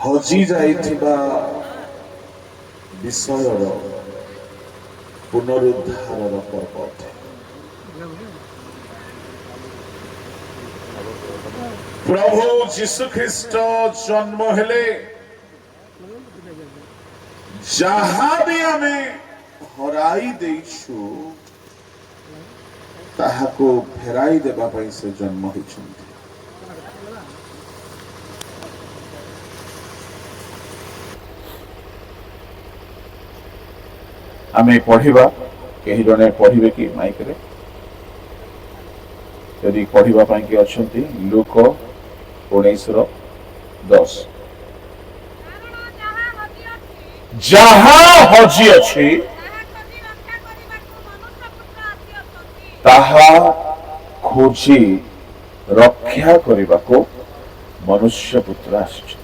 ହଜି ଯାଇଥିବା ବିଷୟର ପୁନରୁଦ୍ଧାରର ପର୍ବ ଅଟେ। ପ୍ରଭୁ ଯୀଶୁ ଖ୍ରୀଷ୍ଟ ଜନ୍ମ ହେଲେ ଯାହା ବି ଆମେ ହରାଇ ଦେଇଛୁ ତାହାକୁ ଫେରାଇ ଦେବା ପାଇଁ ସେ ଜନ୍ମ ହୋଇଛନ୍ତି। ଆମେ ପଢିବା, କେହି ଜଣେ ପଢିବେ କି ମାଇକରେ? ଯଦି ପଢିବା ପାଇଁ କି ଅଛନ୍ତି, ଲୁକ 19:10। ଯାହା ହଜି ଅଛି ତାହା ଖୋଜି ରକ୍ଷା କରିବାକୁ ମନୁଷ୍ୟ ପୁତ୍ର ଆସିଛନ୍ତି।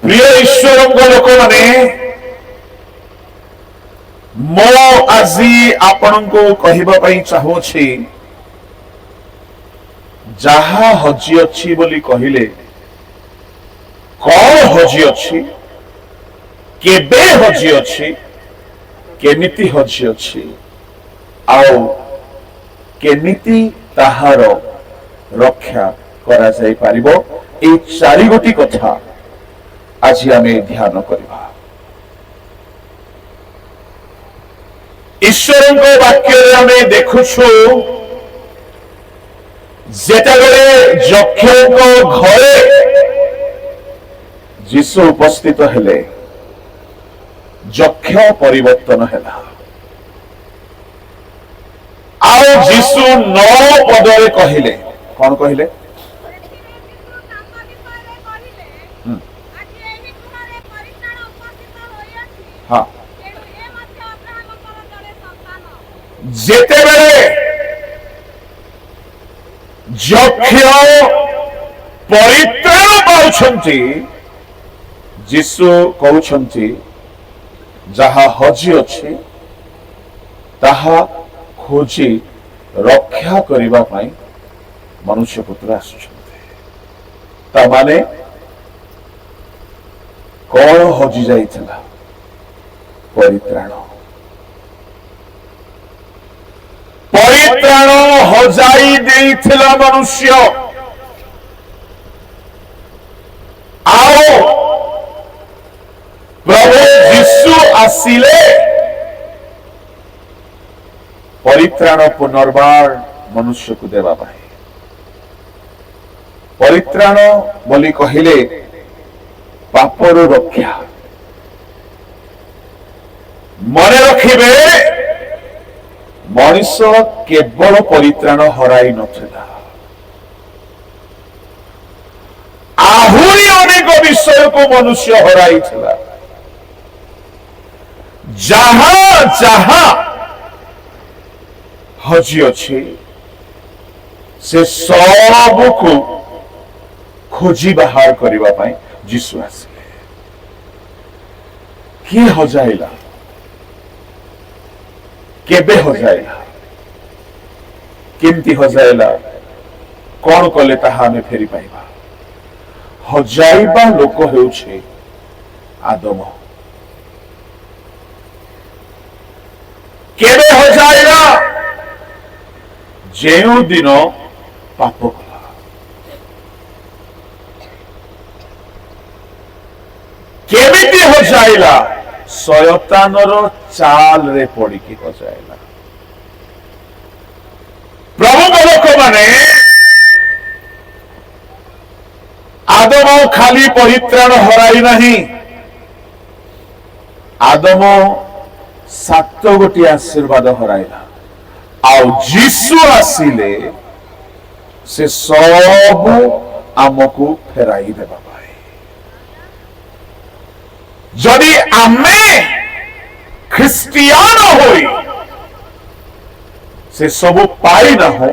ପ୍ରିୟ ଈଶ୍ୱରଙ୍କ ଲୋକମାନେ, ମୁଁ ଆଜି ଆପଣଙ୍କୁ କହିବା ପାଇଁ ଚାହୁଁଛି, ଯାହା ହଜି ଅଛି ବୋଲି କହିଲେ କଣ ହଜି ଅଛି, କେବେ ହଜି ଅଛି, କେମିତି ହଜି ଅଛି, ଆଉ କେମିତି ତାହାର ରକ୍ଷା କରାଯାଇପାରିବ, এই ଚାରିଗୋଟି କଥା ଆଜି ଆମେ ଧ୍ୟାନ କରିବା। ଈଶ୍ୱରଙ୍କ ବାକ୍ୟରେ ଆମେ ଦେଖୁଛୁ, ଯେତେବେଳେ ଯକ୍ଷଙ୍କ ଘରେ ଯୀଶୁ ଉପସ୍ଥିତ ହେଲେ, ଯକ୍ଷ ପରିବର୍ତ୍ତନ ହେଲା। ଆଉ ଯୀଶୁ 9 ପଦରେ କହିଲେ, କଣ କହିଲେ? ହଁ, ଯେତେବେଳେ ଯକ୍ଷ ପରିତ୍ରାଣ ପାଉଛନ୍ତି, ଯୀଶୁ କହୁଛନ୍ତି ଯାହା ହଜି ଅଛି ତାହା ଖୋଜି ରକ୍ଷା କରିବା ପାଇଁ ମନୁଷ୍ୟ ପୁତ୍ର ଆସୁଛନ୍ତି। ତା ମାନେ କଣ ହଜି ଯାଇଥିଲା? ପରିତ୍ରାଣ। ପରିତ୍ରାଣ ହଜାଇ ଦେଇଥିଲା ମନୁଷ୍ୟ। ଆଉ ପ୍ରଭୁ ଯୀଶୁ ଆସିଲେ ପରିତ୍ରାଣ ପୁନର୍ବାର ମନୁଷ୍ୟକୁ ଦେବା ପାଇଁ। ପରିତ୍ରାଣ ବୋଲି କହିଲେ ପାପରୁ ରକ୍ଷା। ମନେ ରଖିବେ, ମଣିଷ କେବଳ ପରିତ୍ରାଣ ହରାଇ ନଥିଲା, ଆହୁରି ଅନେକ ବିଷୟକୁ ମନୁଷ୍ୟ ହରାଇଥିଲା। ଯାହା ଯାହା ହଜି ଅଛି ସେ ସବୁକୁ ଖୋଜି ବାହାର କରିବା ପାଇଁ ଯୀଶୁ ଆସିଲେ। କିଏ ହଜାଇଲା? କେବେ ହଜାଇଲା? କେମିତି ହଜାଇଲା? କଣ କଲେ ତାହା ଆମେ ଫେରି ପାଇବା? ହଜାଇବା ଲୋକ ହେଉଛି ଆଦମ। କେବେ ହଜାଇଲା? ଯେଉଁ ଦିନ ପାପ କଲା। କେମିତି ହଜାଇଲା? ଶୟତାନର ଚାଲରେ ପଡିକି ହଜାଇଲା। ପ୍ରଭୁଙ୍କ ଲୋକମାନେ, ଆଦମ ଖାଲି ପରିତ୍ରାଣ ହରାଇ ନାହିଁ, ଆଦମ 7 ଗୋଟି ଆଶୀର୍ବାଦ ହରାଇଲା। ଆଉ ଯୀଶୁ ଆସିଲେ ସେ ସବୁ ଆମକୁ ଫେରାଇ ଦେବା ପାଇଁ। ଯଦି ଆମେ ଖ୍ରୀଷ୍ଟିୟାନ ହୋଇ ସେ ସବୁ ପାଇନାହୁଁ,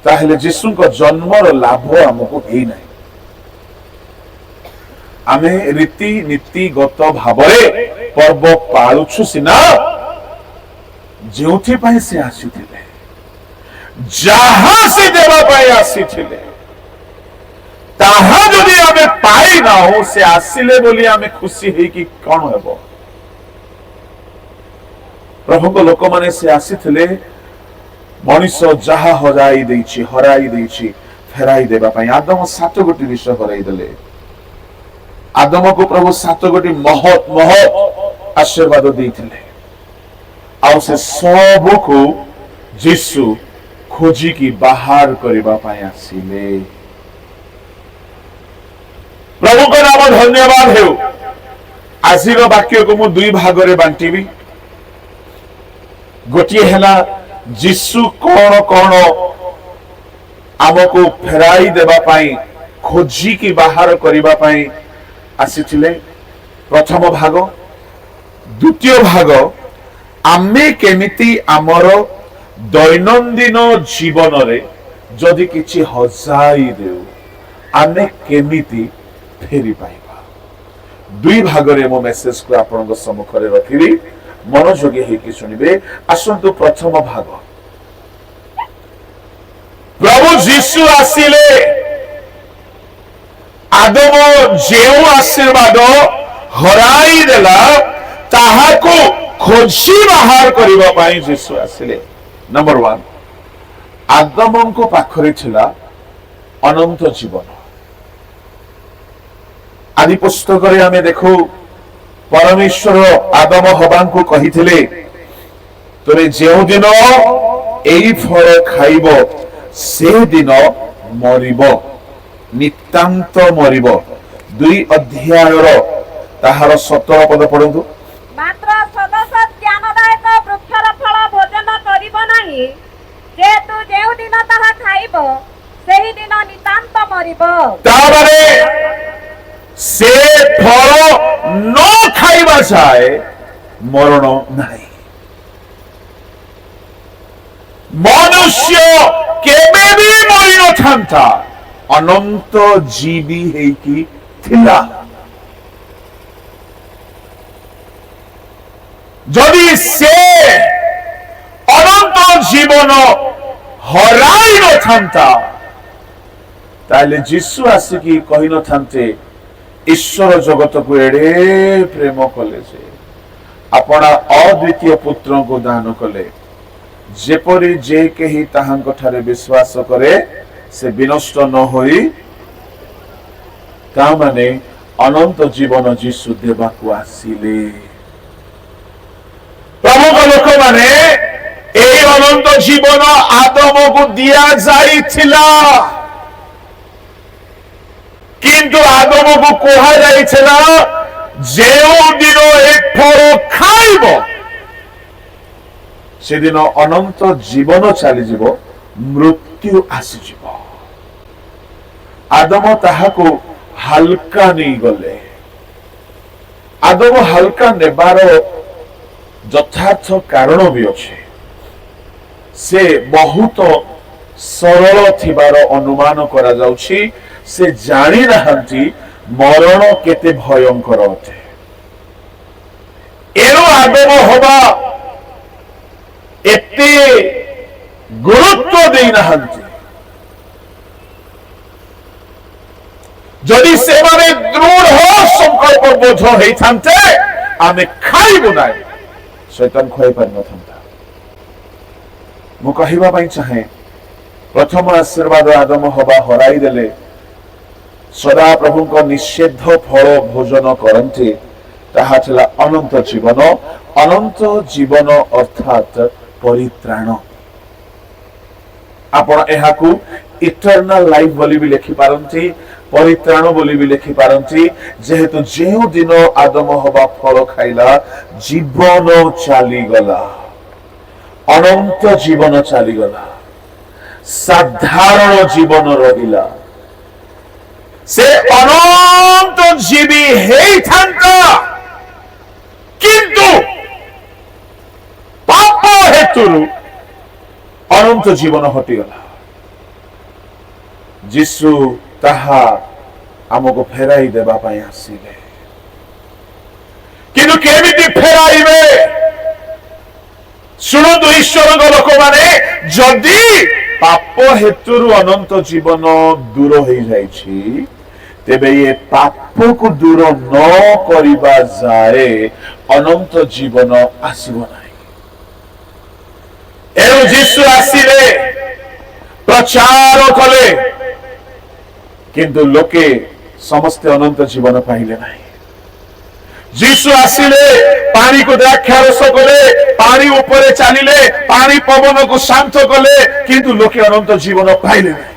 ତାହେଲେ ଯୀଶୁଙ୍କ ଜନ୍ମର ଲାଭ ଆମକୁ ହେଇନାହିଁ। ଆମେ ରୀତିନୀତିଗତ ଭାବରେ ପର୍ବ ପାଳୁଛୁ ସିନା, ଯେଉଁଥିପାଇଁ ସେ ଆସିଥିଲେ, ଯାହା ସେ ଦେବା ପାଇଁ ଆସିଥିଲେ ତାହା ଯଦି ଆମେ ପାଇନାହୁଁ, ସେ ଆସିଲେ ବୋଲି ଆମେ ଖୁସି ହେଇକି କଣ ହେବ? ପ୍ରଭୁଙ୍କ ଲୋକମାନେ ସେ ଆସିଥିଲେ ମଣିଷ ଯାହା ହରାଇ ଦେଇଛି ଫେରାଇ ଦେବା ପାଇଁ। ଆଦମ 7 ଗୋଟି ବିଷୟ ହରାଇ ଦେଲେ। ଆଦମକୁ ପ୍ରଭୁ 7 ଗୋଟି ମହତ୍ ଆଶୀର୍ବାଦ ଦେଇଥିଲେ, ଆଉ ସେ ସବୁକୁ ଯୀଶୁ ଖୋଜିକି ବାହାର କରିବା ପାଇଁ ଆସିଲେ। ପ୍ରଭୁଙ୍କ ନାମ ଧନ୍ୟବାଦ ହେଉ। ଆଜିର ବାକ୍ୟକୁ ମୁଁ 2 ଭାଗରେ ବାଣ୍ଟିବି। ଗୋଟିଏ ହେଲା ଯୀଶୁ କଣ କଣ ଆମକୁ ଫେରାଇ ଦେବା ପାଇଁ, ଖୋଜିକି ବାହାର କରିବା ପାଇଁ ଆସିଥିଲେ, ପ୍ରଥମ ଭାଗ। ଦ୍ୱିତୀୟ ଭାଗ, ଆମେ କେମିତି ଆମର ଦୈନନ୍ଦିନ ଜୀବନରେ ଯଦି କିଛି ହଜାଇ ଦେଉ ଆମେ କେମିତି ଫେରି ପାଇବା। 2 ଭାଗରେ ମୋ ମେସେଜକୁ ଆପଣଙ୍କ ସମ୍ମୁଖରେ ରଖିବି, ମନୋଯୋଗୀ ହେଇକି ଶୁଣିବେ। ଆସନ୍ତୁ ପ୍ରଥମ ଭାଗ। ପ୍ରଭୁ ଯୀଶୁ ଆସିଲେ ଆଦମ ଯେଉଁ ଆଶୀର୍ବାଦ ହରାଇ ଦେଲା ତାହାକୁ ଖୋଜି ବାହାର କରିବା ପାଇଁ ଯୀଶୁ ଆସିଲେ। ନମ୍ବର 1, ଆଦମଙ୍କ ପାଖରେ ଥିଲା ଅନନ୍ତ ଜୀବନ। ଆଦି ପୁସ୍ତକରେ ଆମେ ଦେଖୁ ପରମେଶ୍ୱର ଆଦମ ହବାଙ୍କୁ କହିଥିଲେ, ତୁମେ ଯେଉଁଦିନ ଏଇ ଫଳ ଖାଇବ ସେଦିନ ମରିବ, ନିତାନ୍ତ ମରିବ। 2 ଅଧ୍ୟାୟର ତାହାର 17 ପଦ ପଢନ୍ତୁ। ମାତ୍ର ସଦସ୍ୟ ଜ୍ଞାନଦାୟକ ବୃକ୍ଷର ଫଳ ଭୋଜନ କରିବ ନାହିଁ, ଯେହେତୁ ଯେଉଁଦିନ ତାହା ଖାଇବ ସେହିଦିନ ନିତାନ୍ତ ମରିବ। ତାମାନେ ସେ ଫଳ ନ ଖାଇବା ଯାଏ ମରଣ ନାହିଁ। ମନୁଷ୍ୟ କେବେ ବି ମରିନଥାନ୍ତା, ଅନନ୍ତ ଜୀବୀ ହେଇକି ଥିଲା। ଯଦି ସେ ଅନନ୍ତ ଜୀବନ ହରାଇ ନଥାନ୍ତା ତାହେଲେ ଯୀଶୁ ଆସିକି କହିନଥାନ୍ତେ, ଈଶ୍ୱର ଜଗତକୁ ଏଡେ ପ୍ରେମ କଲେ ଯେ ଆପଣ ଅଦ୍ୱିତୀୟ ପୁତ୍ରଙ୍କୁ ଦାନ କଲେ, ଯେପରି ଯେ କେହି ତାହାଙ୍କ ଠାରେ ବିଶ୍ୱାସ କରେ ସେ ବିନଷ୍ଟ ନ ହୋଇ, ତା ମାନେ ଅନନ୍ତ ଜୀବନ ଯୀଶୁ ଦେବାକୁ ଆସିଲେ। ପ୍ରଭୁଙ୍କ ଲୋକମାନେ ଏହି ଅନନ୍ତ ଜୀବନ ଆଦମକୁ ଦିଆଯାଇଥିଲା, କିନ୍ତୁ ଆଦମକୁ କୁହାଯାଇଥିଲା ଯେଉଁଦିନ ଏ ଫଳ ଖାଇବ ସେଦିନ ଅନନ୍ତ ଜୀବନ ଚାଲିଯିବ, ମୃତ୍ୟୁ ଆସିଯିବ। ଆଦମ ତାହାକୁ ହାଲକା ନେଇଗଲେ। ଆଦମ ହାଲକା ନେବାର ଯଥାର୍ଥ କାରଣ ବି ଅଛି। ସେ ବହୁତ ସରଳ ଥିବାର ଅନୁମାନ କରାଯାଉଛି। ସେ ଜାଣି ନାହାନ୍ତି ମରଣ କେତେ ଭୟଙ୍କର ଅଟେ। ଏଣୁ ଆଦମ ହବା ଏତେ ଗୁରୁତ୍ୱ ଦେଇନାହାନ୍ତି। ଯଦି ସେମାନେ ଦୃଢ ସଂକଳ୍ପବଦ୍ଧ ହେଇଥାନ୍ତେ ଆମେ ଖାଇବୁ ନାହିଁ, ଶୈତାନ ଖୁଆଇ ପାରିନଥାନ୍ତା। ମୁଁ କହିବା ପାଇଁ ଚାହେଁ, ପ୍ରଥମ ଆଶୀର୍ବାଦ ଆଦମ ହବା ହରାଇ ଦେଲେ। ସଦା ପ୍ରଭୁଙ୍କ ନିଷେଧ ଫଳ ଭୋଜନ କରନ୍ତି, ତାହା ଥିଲା ଅନନ୍ତ ଜୀବନ। ଅନନ୍ତ ଜୀବନ ଅର୍ଥାତ ପରିତ୍ରାଣ। ଆପଣ ଏହାକୁ ଇଟର୍ନାଲ ଲାଇଫ ବୋଲି ବି ଲେଖିପାରନ୍ତି, ପରିତ୍ରାଣ ବୋଲି ବି ଲେଖିପାରନ୍ତି। ଯେହେତୁ ଯେଉଁ ଦିନ ଆଦମ ହବା ଫଳ ଖାଇଲା ଜୀବନ ଚାଲିଗଲା, ଅନନ୍ତ ଜୀବନ ଚାଲିଗଲା, ସାଧାରଣ ଜୀବନ ରହିଲା। ସେ ଅନନ୍ତ ଜୀବୀ ହେଇଥାନ୍ତା, କିନ୍ତୁ ପାପ ହେତୁରୁ ଅନନ୍ତ ଜୀବନ ହଟିଗଲା। ଯୀଶୁ ତାହା ଆମକୁ ଫେରାଇ ଦେବା ପାଇଁ ଆସିଲେ, କିନ୍ତୁ କେମିତି ଫେରାଇବେ? ଶୁଣନ୍ତୁ ଈଶ୍ୱରଙ୍କ ଲୋକମାନେ, ଯଦି ପାପ ହେତୁରୁ ଅନନ୍ତ ଜୀବନ ଦୂର ହେଇଯାଇଛି, ତେବେ ଏ ପାପକୁ ଦୂର ନ କରିବା ଯାଏ ଅନନ୍ତ ଜୀବନ ଆସିବ ନାହିଁ। ଏଣୁ ଯୀଶୁ ଆସିଲେ, ପ୍ରଚାର କଲେ, କିନ୍ତୁ ଲୋକେ ସମସ୍ତେ ଅନନ୍ତ ଜୀବନ ପାଇଲେ ନାହିଁ। ଯୀଶୁ ଆସିଲେ, ପାଣିକୁ ଦ୍ରାକ୍ଷାରସ କଲେ, ପାଣି ଉପରେ ଚାଲିଲେ, ପାଣି ପବନକୁ ଶାନ୍ତ କଲେ, କିନ୍ତୁ ଲୋକେ ଅନନ୍ତ ଜୀବନ ପାଇଲେ ନାହିଁ।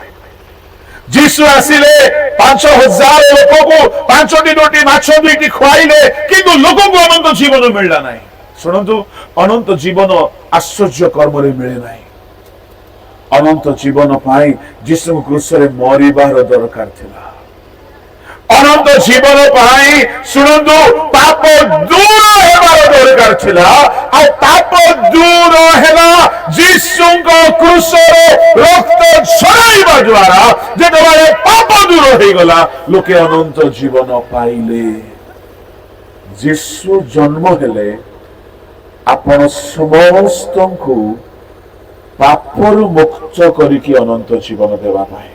ଯୀଶୁ ଆସିଲେ, 5,000 ଲୋକକୁ 5ଟି ରୋଟି ମାଛ 2ଟି ଖୁଆଇଲେ, କିନ୍ତୁ ଲୋକଙ୍କୁ ଅନନ୍ତ ଜୀବନ ମିଳିଲା ନାହିଁ। ଶୁଣନ୍ତୁ, ଅନନ୍ତ ଜୀବନ ଆଶ୍ଚର୍ଯ୍ୟ କର୍ମରେ ମିଳେ ନାହିଁ। ଅନନ୍ତ ଜୀବନ ପାଇଁ ଯୀଶୁଙ୍କୁ କ୍ରୁଶରେ ମରିବାର ଦରକାର ଥିଲା। ଅନନ୍ତ ଜୀବନ ପାଇଁ ଶୁଣନ୍ତୁ, ପାପ ଦୂର ହେବାର ଦରକାର ଥିଲା। ଆଉ ପାପ ଦୂର ହେଲା ଯୀଶୁଙ୍କ କ୍ରୁଶରେ ରକ୍ତ ଝରାଇବା ଦ୍ୱାରା। ଯେତେବେଳେ ପାପ ଦୂର ହେଇଗଲା, ଲୋକେ ଅନନ୍ତ ଜୀବନ ପାଇଲେ। ଯୀଶୁ ଜନ୍ମ ହେଲେ ଆପଣ ସମସ୍ତଙ୍କୁ ପାପରୁ ମୁକ୍ତ କରିକି ଅନନ୍ତ ଜୀବନ ଦେବା ପାଇଁ।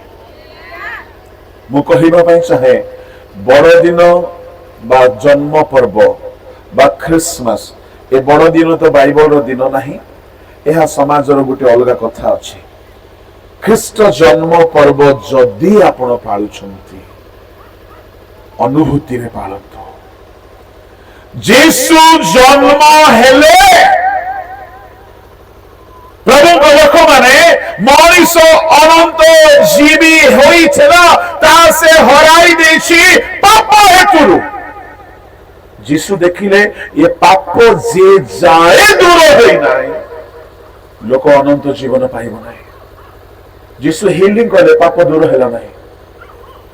ମୁଁ କହିବା ପାଇଁ ଚାହେଁ, ବଡ଼ଦିନ ବା ଜନ୍ମ ପର୍ବ ବା ଖ୍ରୀଷ୍ଟମାସ, ଏ ବଡ଼ଦିନ ତ ବାଇବଲର ଦିନ ନାହିଁ, ଏହା ସମାଜର ଗୋଟେ ଅଲଗା କଥା ଅଛି। ଖ୍ରୀଷ୍ଟ ଜନ୍ମ ପର୍ବ ଯଦି ଆପଣ ପାଳୁଛନ୍ତି, ଅନୁଭୂତିରେ ପାଳନ୍ତୁ। ଯୀଶୁ ଜନ୍ମ ହେଲେ ପ୍ରଭୁଙ୍କ ଲୋକମାନେ ମଣିଷ ଅନନ୍ତ ଜୀବୀ ହୋଇଥିଲା, ତାହା ସେ ହରାଇ ଦେଇଛି ପାପ ହେତୁରୁ। ଯୀଶୁ ଦେଖିଲେ ଏ ପାପ ଯେ ଯାଏ ଦୂର ହୋଇନାହିଁ, ଲୋକ ଅନନ୍ତ ଜୀବନ ପାଇବ ନାହିଁ। ଯୀଶୁ ହିଲିଂ କଲେ, ପାପ ଦୂର ହେଲା ନାହିଁ।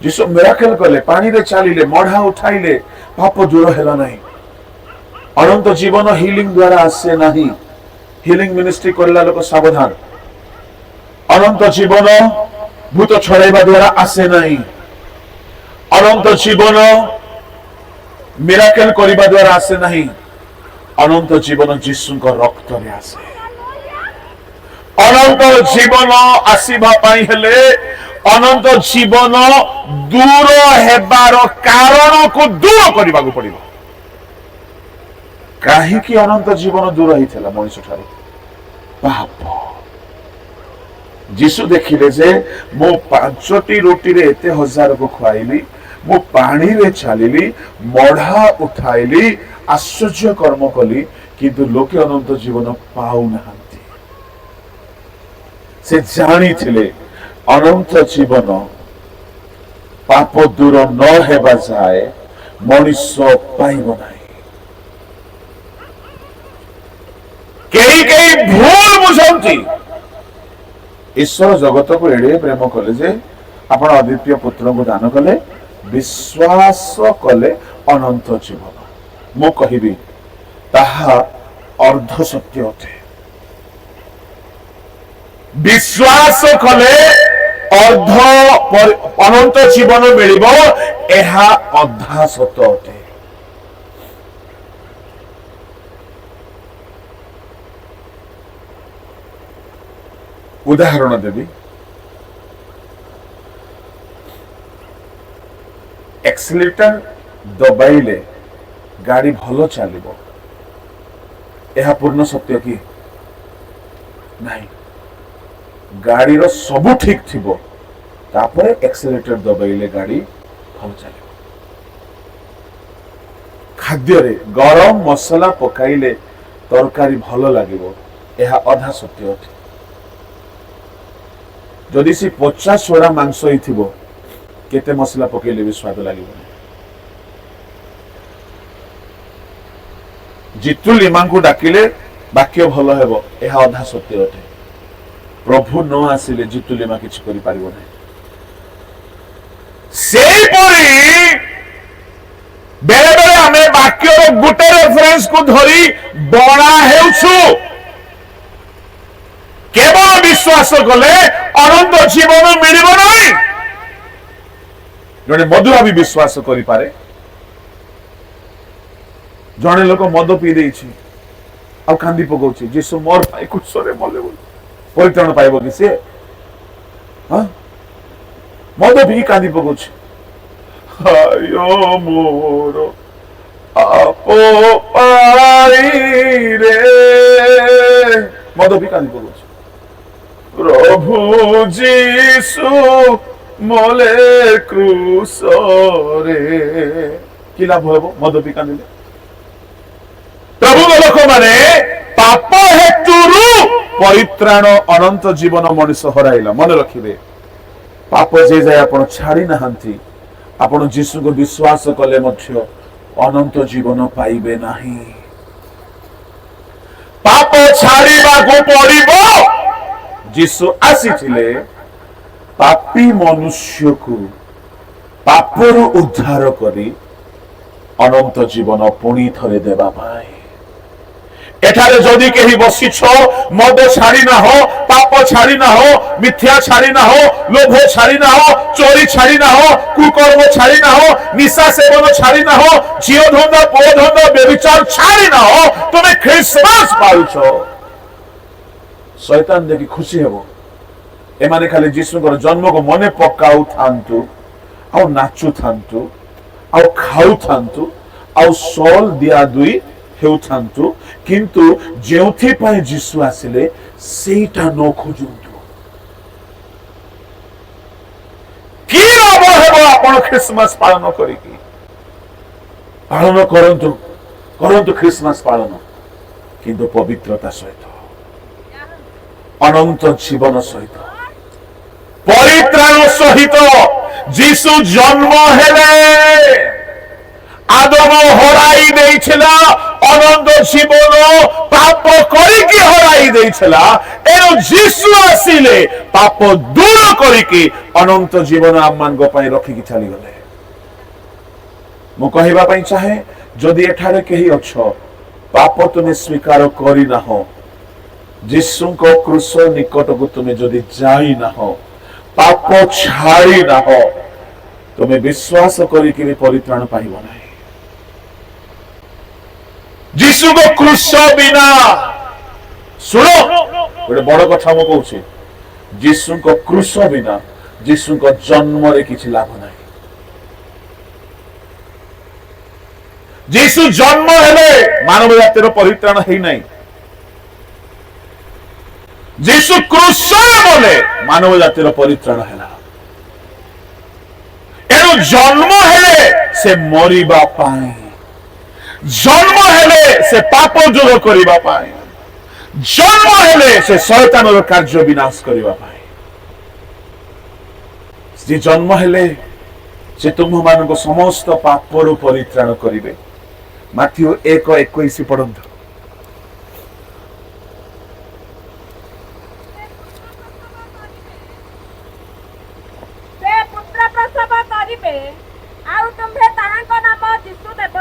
ଯୀଶୁ ମିରାକଲ କଲେ, ପାଣିରେ ଚାଲିଲେ, ମଢା ଉଠାଇଲେ, ପାପ ଦୂର ହେଲା ନାହିଁ। ଅନନ୍ତ ଜୀବନ ହିଲିଂ ଦ୍ୱାରା ଆସେ ନାହିଁ। ହିଲିଂ ମିନିଷ୍ଟ୍ରି କରିଲା ଲୋକ ସାବଧାନ। ଅନନ୍ତ ଜୀବନ ଭୂତ ଛଡାଇବା ଦ୍ୱାରା ଆସେ ନାହିଁ। ଅନନ୍ତ ଜୀବନ ମିରାକଲ କରିବା ଦ୍ୱାରା ଆସେ ନାହିଁ। ଅନନ୍ତ ଜୀବନ ଯୀଶୁଙ୍କ ରକ୍ତରେ ଆସେ। ଅନନ୍ତ ଜୀବନ ଆସିବା ପାଇଁ ହେଲେ ଅନନ୍ତ ଜୀବନ ଦୂର ହେବାର କାରଣକୁ ଦୂର କରିବାକୁ ପଡିବ। କାହିଁକି ଅନନ୍ତ ଜୀବନ ଦୂର ହେଇଥିଲା ମଣିଷ ଠାରୁ? ପାପ। ଯୀଶୁ ଦେଖିଲେ ଯେ ମୁଁ 5ଟି ରୁଟିରେ ଏତେ ହଜାରକୁ ଖୁଆଇଲି, ମୁଁ ପାଣିରେ ଚାଲିଲି, ମଢା ଉଠାଇଲି, ଆଶ୍ଚର୍ଯ୍ୟ କର୍ମ କଲି, କିନ୍ତୁ ଲୋକେ ଅନନ୍ତ ଜୀବନ ପାଉନାହାନ୍ତି। ସେ ଜାଣିଥିଲେ ଅନନ୍ତ ଜୀବନ ପାପ ଦୂର ନ ହେବା ଯାଏ ମଣିଷ ପାଇବ ନାହିଁ। କେହି କେହି ଭୁଲ ବୁଝନ୍ତି। ଈଶ୍ୱର ଜଗତକୁ ଏଡେ ପ୍ରେମ କଲେ ଯେ ଆପଣ ଅଦ୍ୱିତୀୟ ପୁତ୍ରଙ୍କୁ ଦାନ କଲେ, ବିଶ୍ୱାସ କଲେ ଅନନ୍ତ ଜୀବନ। ମୁଁ କହିବି ତାହା ଅର୍ଦ୍ଧ ସତ୍ୟ ଅଟେ। ବିଶ୍ୱାସ କଲେ ଅନନ୍ତ ଜୀବନ ମିଳିବ, ଏହା ଅଧା ସତ ଅଟେ। ଉଦାହରଣ ଦେବି। ଏକ୍ସିଲେଟର ଦବାଇଲେ ଗାଡି ଭଲ ଚାଲିବ, ଏହା ପୂର୍ଣ୍ଣ ସତ୍ୟ କି? ନାହିଁ। ଗାଡିର ସବୁ ଠିକ ଥିବ, ତାପରେ ଏକ୍ସିଲେଟର ଦବାଇଲେ ଗାଡି ଭଲ ଚାଲିବ। ଖାଦ୍ୟରେ ଗରମ ମସଲା ପକାଇଲେ ତରକାରୀ ଭଲ ଲାଗିବ, ଏହା ଅଧା ସତ୍ୟ ଅଟେ। ଯଦି ସେ ପଚା ସୋଡ଼ା ମାଂସ ହେଇଥିବ, କେତେ ମସଲା ପକେଇଲେ ବି ସ୍ୱାଦ ଲାଗିବନି। ଜିତୁ ଲିମାଙ୍କୁ ଡାକିଲେ ବାକ୍ୟ ଭଲ ହେବ, ଏହା ଅଧା ସତ୍ୟ ଅଟେ। ପ୍ରଭୁ ନ ଆସିଲେ ଜିତୁ ଲିମା କିଛି କରିପାରିବ ନାହିଁ। ସେହିପରି ବେଳେ ବେଳେ ଆମେ ବାକ୍ୟର ଗୋଟେ ରେଫରେନ୍ସକୁ ଧରି ବଣା ହେଉଛୁ। କେବଳ ବିଶ୍ୱାସ କଲେ ଅନନ୍ତ ଜୀବନ ମିଳିବ ନାହିଁ। ଜଣେ ମଧୁଆ ବି ବିଶ୍ୱାସ କରିପାରେ। ଜଣେ ଲୋକ ମଦ ପିଇ ଦେଇଛି ଆଉ କାନ୍ଦି ପକାଉଛି, ଯୀଶୁ ମୋର ପାଇଁ କ୍ରୁଶରେ ମଲେ ବୋଲି। ପରିତ୍ରାଣ ପାଇବ କି ସିଏ? ମଦ ପିଇ କାନ୍ଦି ପକଉଛି, ହାୟ ମୋର ପାପ ପାଇ ରେ, ମଦ ପିଇ କାନ୍ଦି ପକଉଛି। ପ୍ରଭୁ ଯୀଶୁ ମଲେ କ୍ରୁଶରେ, କି ଲାଭ ହେବ ମଦ ପିଇ କାନ୍ଦିଲେ? ପ୍ରଭୁଙ୍କ ଲୋକମାନେ ପାପ ହେତୁରୁ ପରିତ୍ରାଣ ଅନନ୍ତ ଜୀବନ ମଣିଷ ହରାଇଲା। ମନେ ରଖିବେ, ପାପ ଯେ ଯାଏ ଆପଣ ଛାଡି ନାହାନ୍ତି, ଆପଣ ଯୀଶୁଙ୍କୁ ବିଶ୍ୱାସ କଲେ ମଧ୍ୟ ଅନନ୍ତ ଜୀବନ ପାଇବେ ନାହିଁ। ପାପ ଛାଡିବାକୁ ପଡିବ। ଯୀଶୁ ଆସିଥିଲେ ପାପୀ ମନୁଷ୍ୟକୁ ପାପରୁ ଉଦ୍ଧାର କରି ଅନନ୍ତ ଜୀବନ ପୁଣି ଥରେ ଦେବା ପାଇଁ। ଏଠାରେ ଯଦି କେହି ବସିଛ, ମଦ ଛାଡି ନାହ, ପାପ ଛାଡି ନାହ, ମିଥ୍ୟା ଛାଡି ନାହ, ଲୋଭ ଛାଡି ନାହ, ଚୋରି ଛାଡି ନାହ, କୁକର୍ମ ଛାଡି ନାହ, ନିଶା ସେବନ ଛାଡି ନାହ, ଝିଅ ଧନ୍ଦା ପୁଅ ଧନ୍ଦା ବ୍ୟଭିଚାର ଛାଡି ନାହ, ତୁମେ ଖ୍ରୀଷ୍ଟମାସ ପାଳୁଛ, ଶୈତାନ ଦେଖି ଖୁସି ହେବ। ଏମାନେ ଖାଲି ଯୀଶୁଙ୍କର ଜନ୍ମକୁ ମନେ ପକାଉଥାନ୍ତୁ, ଆଉ ନାଚୁଥାନ୍ତୁ, ଆଉ ଖାଉଥାନ୍ତୁ, ଆଉ ସଲ୍ ଦିଆଦୁଇ ହେଉଥାନ୍ତୁ, କିନ୍ତୁ ଯେଉଁଥିପାଇଁ ଯୀଶୁ ଆସିଲେ ସେଇଟା ନ ଖୋଜନ୍ତୁ। କି ଲାଭ ହେବ ଆପଣ ଖ୍ରୀଷ୍ଟମାସ ପାଳନ କରିକି? ପାଳନ କରନ୍ତୁ, କରନ୍ତୁ ଖ୍ରୀଷ୍ଟମାସ ପାଳନ, କିନ୍ତୁ ପବିତ୍ରତା ସହିତ, ଅନନ୍ତ ଜୀବନ ସହିତ, ପରିତ୍ରାଣ ସହିତ। ଯୀଶୁ ଜନ୍ମ ହେଲେ ଆଦମ ହରାଇ ଦେଇଥିଲା ଅନନ୍ତ ଜୀବନ, ପାପ କରିକି ହରାଇ ଦେଇଥିଲା। ଏଣୁ ଯୀଶୁ ଆସିଲେ ପାପ ଦୂର କରିକି ଅନନ୍ତ ଜୀବନ ଆମମାନଙ୍କ ପାଇଁ ରଖିକି ଚାଲିଗଲେ। ମୁଁ କହିବା ପାଇଁ ଚାହେଁ, ଯଦି ଏଠାରେ କେହି ଅଛ, ପାପ ତୁମେ ସ୍ୱୀକାର କରିନାହ, ଯୀଶୁଙ୍କ କ୍ରୁଶ ନିକଟକୁ ତୁମେ ଯଦି ଯାଇନାହ, ପାପ ଛାଡ଼ି ନାହ, ତୁମେ ବିଶ୍ୱାସ କରିକି ବି ପରିତ୍ରାଣ ପାଇବ ନାହିଁ। ଯୀଶୁଙ୍କ କ୍ରୁଶ ବିନା, ଶୁଣ ଗୋଟେ ବଡ କଥା ମୁଁ କହୁଛି, ଯୀଶୁଙ୍କ କ୍ରୁଶ ବିନା ଯୀଶୁଙ୍କ ଜନ୍ମରେ କିଛି ଲାଭ ନାହିଁ। ଯୀଶୁ ଜନ୍ମ ହେଲେ ମାନବ ଜାତିର ପରିତ୍ରାଣ ହେଇନାହିଁ। ଯୀଶୁ କ୍ରୁଶରେ ମଲେ ମାନବ ଜାତିର ପରିତ୍ରାଣ ହେଲା। ଏଣୁ ଜନ୍ମ ହେଲେ ସେ ମରିବା ପାଇଁ, ଜନ୍ମ ହେଲେ ସେ ପାପ ଦୂର କରିବା ପାଇଁ, ଜନ୍ମ ହେଲେ ସେ ଶୈତାନର କାର୍ଯ୍ୟ ବିନାଶ କରିବା ପାଇଁ। ସେ ଜନ୍ମ ହେଲେ ସେ ତୁମମାନଙ୍କୁ ସମସ୍ତ ପାପରୁ ପରିତ୍ରାଣ କରିବେ। ମାଥିଉ 1:21 ପଢନ୍ତୁ। ସେ ପୁତ୍ର ପ୍ରସବ କରିବେ, ଆଉ ତୁମ୍ଭେ ତାହାଙ୍କ ନାମ ଯୀଶୁ ଦେବ,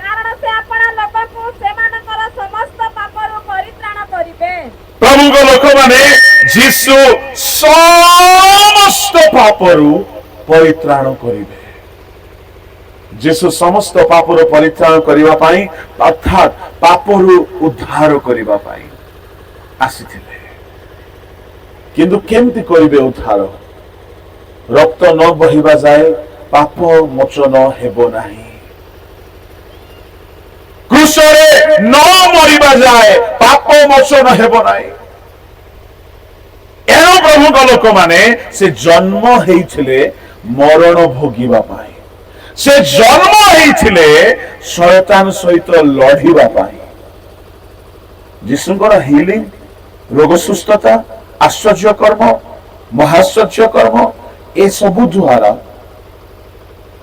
କାରଣ ସେ ଆପଣ ଲୋକଙ୍କୁ ସେମାନଙ୍କର ସମସ୍ତ ପାପରୁ ପରିତ୍ରାଣ କରିବେ। ପ୍ରଭୁଙ୍କ ଲୋକମାନେ ଯୀଶୁ ସମସ୍ତ ପାପରୁ ପରିତ୍ରାଣ କରିବେ। ଯୀଶୁ ସମସ୍ତ ପାପରୁ ପରିତ୍ରାଣ କରିବା ପାଇଁ, ଅର୍ଥାତ୍ ପାପରୁ ଉଦ୍ଧାର କରିବା ପାଇଁ ଆସିଥିଲେ। କିନ୍ତୁ କେମିତି କରିବେ ଉଦ୍ଧାର? ରକ୍ତ ନ ବହିବା ଯାଏ ପାପ ମୋଚନ ହେବ ନାହିଁ। କ୍ରୁଶରେ ନ ମରିବା ଯାଏ ପାପ ମୋଚନ ହେବ ନାହିଁ। ଏଣୁ ପ୍ରଭୁଙ୍କ ଲୋକମାନେ ସେ ଜନ୍ମ ହେଇଥିଲେ ମରଣ ଭୋଗିବା ପାଇଁ, ସେ ଜନ୍ମ ହେଇଥିଲେ ଶୟତାନ ସହିତ ଲଢିବା ପାଇଁ। ଯୀଶୁଙ୍କର ହିଲିଂ, ରୋଗ ସୁସ୍ଥତା, ଆଶ୍ଚର୍ଯ୍ୟ କର୍ମ, ମହାଶ୍ଚର୍ଯ୍ୟ କର୍ମ, ଏସବୁ ଦ୍ୱାରା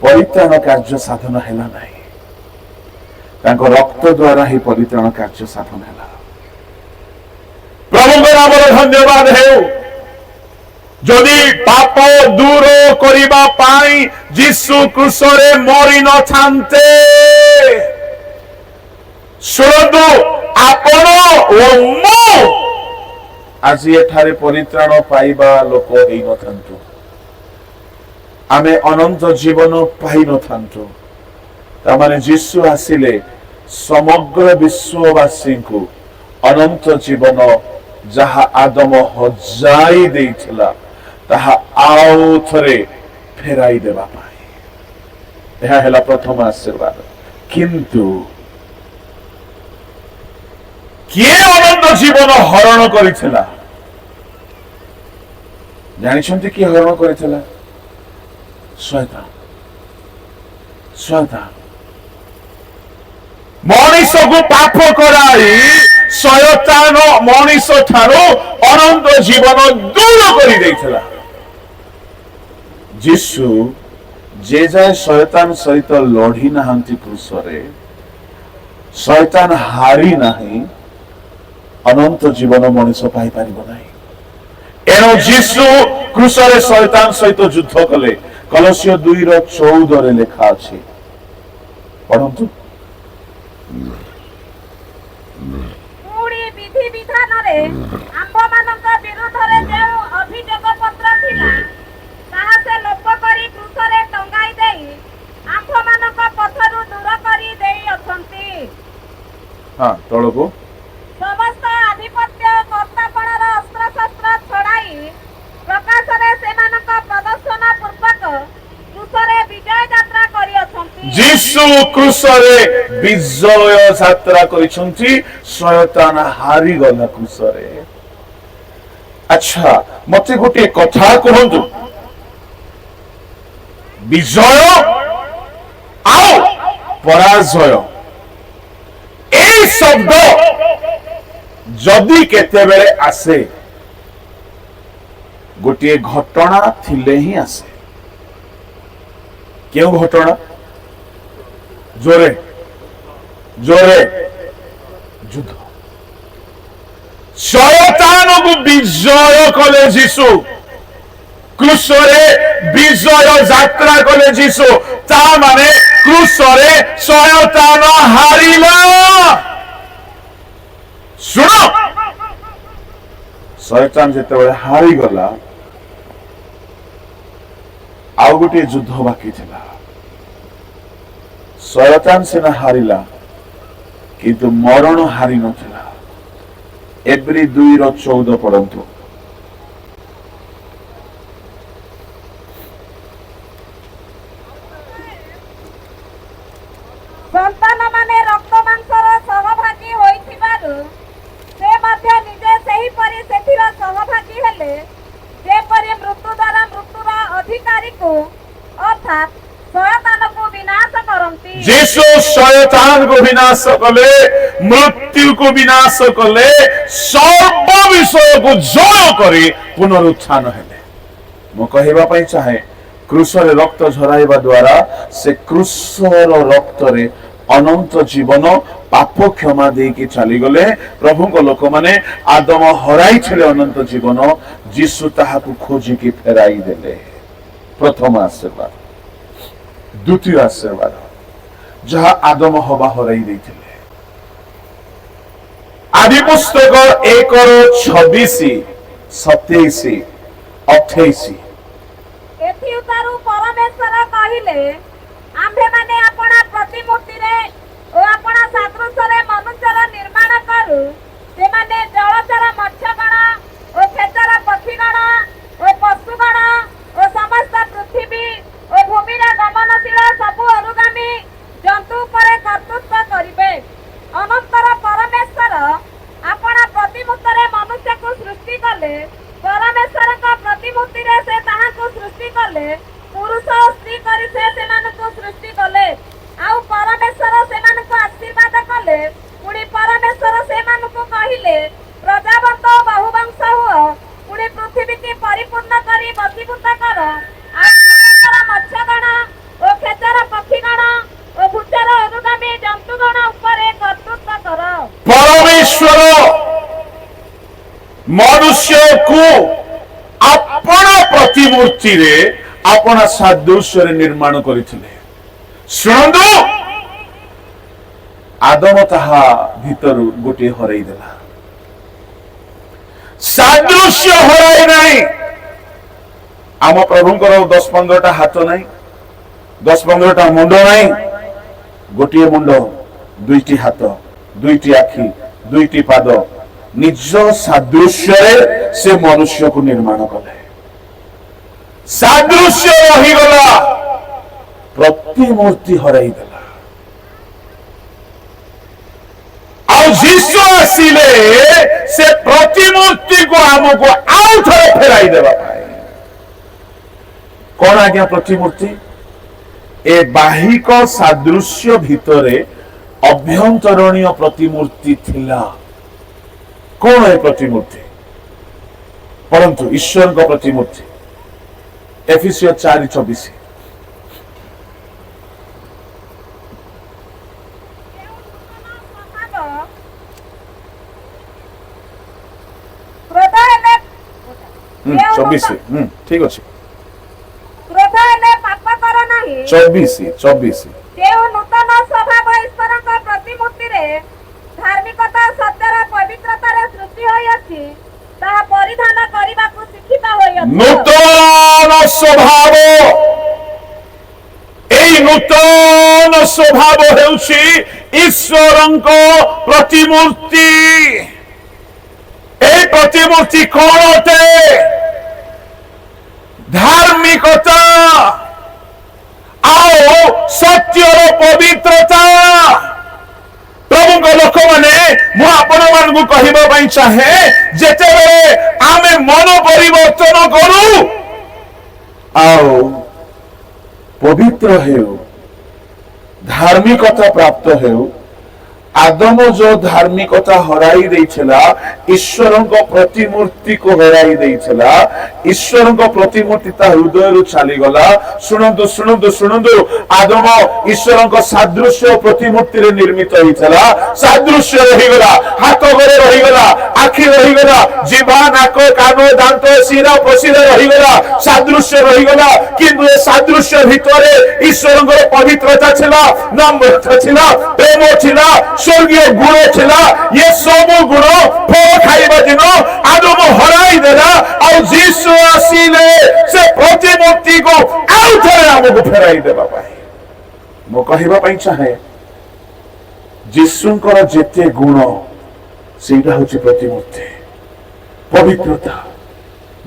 ପରିତ୍ରାଣ କାର୍ଯ୍ୟ ସାଧନ ହେଲା ନାହିଁ। ତାଙ୍କ ରକ୍ତ ଦ୍ୱାରା ହିଁ ପରିତ୍ରାଣ କାର୍ଯ୍ୟ ସାଧନ ହେଲା। ପ୍ରଭୁଙ୍କ ନାମରେ ଧନ୍ୟବାଦ ହେଉ। ଯଦି ପାପ ଦୂର କରିବା ପାଇଁ ଯୀଶୁ କ୍ରୁଶରେ ମରି ନଥାନ୍ତେ, ଶୁଣନ୍ତୁ, ଆପଣ ଓ ମୁଁ ଆଜି ଏଠାରେ ପରିତ୍ରାଣ ପାଇବା ଲୋକ ହେଇନଥାନ୍ତୁ, ଆମେ ଅନନ୍ତ ଜୀବନ ପାଇନଥାନ୍ତୁ। ତାମାନେ ଯୀଶୁ ଆସିଲେ ସମଗ୍ର ବିଶ୍ୱବାସୀଙ୍କୁ ଅନନ୍ତ ଜୀବନ, ଯାହା ଆଦମ ହଜାଇ ଦେଇଥିଲା, ତାହା ଆଉ ଥରେ ଫେରାଇ ଦେବା ପାଇଁ। ଏହା ହେଲା ପ୍ରଥମ ଆଶୀର୍ବାଦ। କିନ୍ତୁ କିଏ ଅନନ୍ତ ଜୀବନ ହରଣ କରିଥିଲା? ଜାଣିଛନ୍ତି କିଏ ହରଣ କରିଥିଲା? ଶୈତାନ। ଶୈତାନ ମଣିଷକୁ ପାପ କରାଇ ଶୟତାନ ମଣିଷ ଠାରୁ ଅନନ୍ତ ଜୀବନ ଦୂର କରିଦେଇଥିଲା। ଯୀଶୁ ଯେ ଯାଏ ଶୟତାନ ସହିତ ଲଢି ନାହାନ୍ତି କ୍ରୁଶରେ, ଶୟତାନ ହାରି ନାହିଁ, ଅନନ୍ତ ଜୀବନ ମଣିଷ ପାଇପାରିବ ନାହିଁ। ଏଣୁ ଯୀଶୁ କ୍ରୁଶରେ ଶୟତାନ ସହିତ ଯୁଦ୍ଧ କଲେ। କଲସ୍ୟ 2:14 ଲେଖା ଅଛି, ପଢନ୍ତୁ। ପୁଣି ବିଧି ବିଧାନରେ ଆମ୍ଭମାନଙ୍କ ବିରୁଦ୍ଧରେ ଯେଉଁ ଅଭିଯୋଗ ପତ୍ର ଥିଲା ତାହା ସେ ଲୋପ କରି କ୍ରୁଶରେ ଟଙ୍ଗାଇ ଦେଇ ଆମ୍ଭମାନଙ୍କ ପଥରୁ ଦୂର କରି ଦେଇଅଛନ୍ତି। ତଳକୁ ସମସ୍ତ ଆଧିପତ୍ୟ କର୍ତ୍ତାପଣର ଅସ୍ତ୍ରଶସ୍ତ୍ର ଛଡ଼ାଇ ପ୍ରକାଶରେ ସେମାନଙ୍କ ପ୍ରଦର୍ଶନ ପୂର୍ବକ କ୍ରୁଶରେ ବିଜୟ ଯାତ୍ରା କରିଅଛନ୍ତି। ଯୀଶୁ କ୍ରୁଶରେ ବିଜୟ ଯାତ୍ରା କରିଛନ୍ତି। ଶୟତାନ ହାରିଗଲା କ୍ରୁଶରେ। ଆଚ୍ଛା, ମତେ ଗୋଟିଏ କଥା କୁହନ୍ତୁ, ବିଜୟ ଆଉ ପରାଜୟ এই শব্দ যদি কেତେବେଳେ আসে গোটিଏ ঘটনা থিলে ହିଁ আসে। কেউ ঘটনা? জোরে জোরে যুদ্ধ। শয়তানକୁ বিজয় কলে যিশু, ক্রুশরে বিজয় যাত্রা কলে যিশু। তা মানে ক্রুশরে শয়তান হারিলা। শুণ, শয়তান যেତେବେଳେ হারিগলা ଆଉ ଗୋଟିଏ ଯୁଦ୍ଧ ବାକି ଥିଲା। ଶୟତାନ ସିନା ହାରିଲା କିନ୍ତୁ ମରଣ ହାରି ନଥିଲା। ଏବ୍ରୀ 2:14 ପଢନ୍ତୁ। ସନ୍ତାନମାନେ ରକ୍ତ ମାଂସର ସହଭାଗୀ ହୋଇଥିବାରୁ ସେ ମଧ୍ୟ ନିଜେ ସେହିପରି ସେଥିର ସହଭାଗୀ ହେଲେ, ଯେପରି ମୃତ୍ୟୁ ଦ୍ୱାରା ମୃତ୍ୟୁର ଅଧିକାରୀକୁ ଅର୍ଥାତ୍ ଶୟତାନକୁ ବିନାଶ କରନ୍ତି। ଯୀଶୁ ଶୟତାନକୁ ବିନାଶ କଲେ, ମୃତ୍ୟୁକୁ ବିନାଶ କଲେ, ସର୍ବ ବିଷୟକୁ ଜୟ କରି ପୁନରୁତ୍ଥାନ ହେଲେ। ମୁଁ କହିବା ପାଇଁ ଚାହେଁ, କ୍ରୁଶରେ ରକ୍ତ ଝରାଇବା ଦ୍ୱାରା ସେ କ୍ରୁଶର ରକ୍ତରେ ଅନନ୍ତ ଜୀବନ ପାପ କ୍ଷମା ଦେଇକି ଚାଲିଗଲେ। ପ୍ରଭୁଙ୍କ ଲୋକମାନେ ଆଦମ ହରାଇଥିଲେ ଅନନ୍ତ ଜୀବନ, ଯୀଶୁ ତାହାକୁ ଖୋଜିକି ଫେରାଇ ଦେଲେ। ପ୍ରଥମ ଆଶୀର୍ବାଦ। ଦ୍ୱିତୀୟ ଆଶୀର୍ବାଦ, ଯାହା ଆଦମ ହବା ହରାଇ ଦେଇଥିଲେ। ଆଦି ପୁସ୍ତକ 1:26, 27, 28। ଏଥିଉତାରୁ ପରମେଶ୍ୱର କହିଲେ, ଆମ୍ଭେମାନେ ଆପଣା ପ୍ରତିମୂର୍ତ୍ତିରେ ଓ ଆପଣା ସାଦୃଶ୍ୟରେ ମନୁଷ୍ୟର ନିର୍ମାଣ କରୁ। ସେମାନେ ଜଳଚର ମତ୍ସ୍ୟଗଣ ଓ ଖେଚର ପକ୍ଷୀଗଣ ଓ ପଶୁଗଣ ଓ ସମସ୍ତ ପୃଥିବୀ ଓ ଭୂମିର ଗମନଶୀଳ ସବୁ ଅନୁଗାମୀ ଜନ୍ତୁ ଉପରେ କର୍ତ୍ତୃତ୍ୱ କରିବେ। ଅନନ୍ତର ପରମେଶ୍ୱର ଆପଣା ପ୍ରତିମୂର୍ତ୍ତିରେ ମନୁଷ୍ୟକୁ ସୃଷ୍ଟି କଲେ। ପରମେଶ୍ୱରଙ୍କ ପ୍ରତିମୂର୍ତ୍ତିରେ ସେ ତାହାକୁ ସୃଷ୍ଟି କଲେ, ପୁରୁଷ ଓ ସ୍ତ୍ରୀ କରି ସେ ସେମାନଙ୍କୁ ସୃଷ୍ଟି କଲେ। ଆଉ ପରମେଶ୍ୱର ସେମାନଙ୍କୁ ଆଶୀର୍ବାଦ କଲେ। ପୁଣି ପରମେଶ୍ୱର ସେମାନଙ୍କୁ କହିଲେ, ପ୍ରଜାବନ୍ତ ଓ ବହୁବଂଶ ହୁଅ, ପୁଣି ପୃଥିବୀକି ପରିପୂର୍ଣ୍ଣ କରି ବଶୀଭୂତ କର। ଆଉ ମତ୍ସ୍ୟଗଣ ଓ ଖେଚର ପକ୍ଷୀଗଣ ଓ ଭୂଚର ଅନୁଗାମୀ ଜନ୍ତୁଗଣ ଉପରେ କର୍ତ୍ତୃତ୍ୱ କର। ପରମେଶ୍ୱର ମନୁଷ୍ୟକୁ ଆପଣା ପ୍ରତିମୂର୍ତ୍ତିରେ ଆପଣା ସାଦୃଶ୍ୟରେ ନିର୍ମାଣ କରିଥିଲେ। ଶୁଣନ୍ତୁ, ଆଦମ ତାହା ଭିତରୁ ଗୋଟିଏ ହରାଇ ଦେଲା। ସାଦୃଶ୍ୟ ହରାଇ ନାହିଁ। ଆମ ପ୍ରଭୁଙ୍କର 10-15ଟା ହାତ ନାହିଁ, 10-15ଟା ମୁଣ୍ଡ ନାହିଁ। ଗୋଟିଏ ମୁଣ୍ଡ, 2ଟି ହାତ, 2ଟି ଆଖି, 2ଟି ପାଦ। ନିଜ ସାଦୃଶ୍ୟରେ ସେ ମନୁଷ୍ୟକୁ ନିର୍ମାଣ କଲେ। सादृश्य रहीगला प्रतिमूर्ति हराई देला जीशु आसिले से प्रतिमूर्ति को आमको आउ थरे फेराई देबा कौन आज्ञा प्रतिमूर्ति ए बाहिक सादृश्य भितरे अभ्यंतरणीय प्रतिमूर्ति थिला कौन है प्रतिमूर्ति परंतु ईश्वर का प्रतिमूर्ति एफिसियो 4:24 24 ठीक अच्छे क्रोध हेले पाप कर नाही 24 देव नूतन स्वभाव ईश्वर प्रतिमूर्ति रे धार्मिकता सत्यर पवित्रता रे सृष्टि होई अछि ताहा परिधान करिबा को शिक्षित होई अछि नूतन स्वभाव এই নূতন স্বভাব হেউছি ঈশ্বরଙ୍କ প্রতিমূর্তি এই প্রতিমূর্তি কোন অটে ধার্মিকতা ଆଉ ସତ୍ୟର ପବିତ୍ରତା ପ୍ରଭୁଙ୍କ ଲୋକମାନେ ମୁଁ ଆପଣମାନଙ୍କୁ କହିବା ପାଇଁ ଚାହେଁ ଯେତେବେଳେ ଆମେ ମନ ପରିବର୍ତ୍ତନ କରୁ ଆଉ पवित्र हेउ धार्मिकता प्राप्त हेउ आदम जो धार्मिकता हराई देइछला ईश्वरଙ୍କ प्रतिमूर्ति को हराई देइछला ईश्वरଙ୍କ प्रतिमूर्ति ता हृदय रु चली गला सुनंदु सुनंदु सुनंदु आदम ईश्वरଙ୍କ सादृश्य प्रतिमूर्ति रे निर्मित होइछला सादृश्य रही गला हाथ गोरे रही गला आखि रही गला जीवा नाक कान दांत शिरा प्रशिरा रही गला सादृश्य रही गला किंतु ए सादृश्य भितरे ईश्वरଙ୍କ पवित्रता छिला नम्रता छिला प्रेम छिला स्वर्गीय गुण छिला ये सब गुण फल खाइबा दिन आदम हराई देला और जीसु आसीले से प्रतिमूर्ति को आउ थरे हमको फेराई देबा पाई मो कहिबा पई चाहे जीसुंकर जेते गुण सेटा होची प्रतिमूर्ति पवित्रता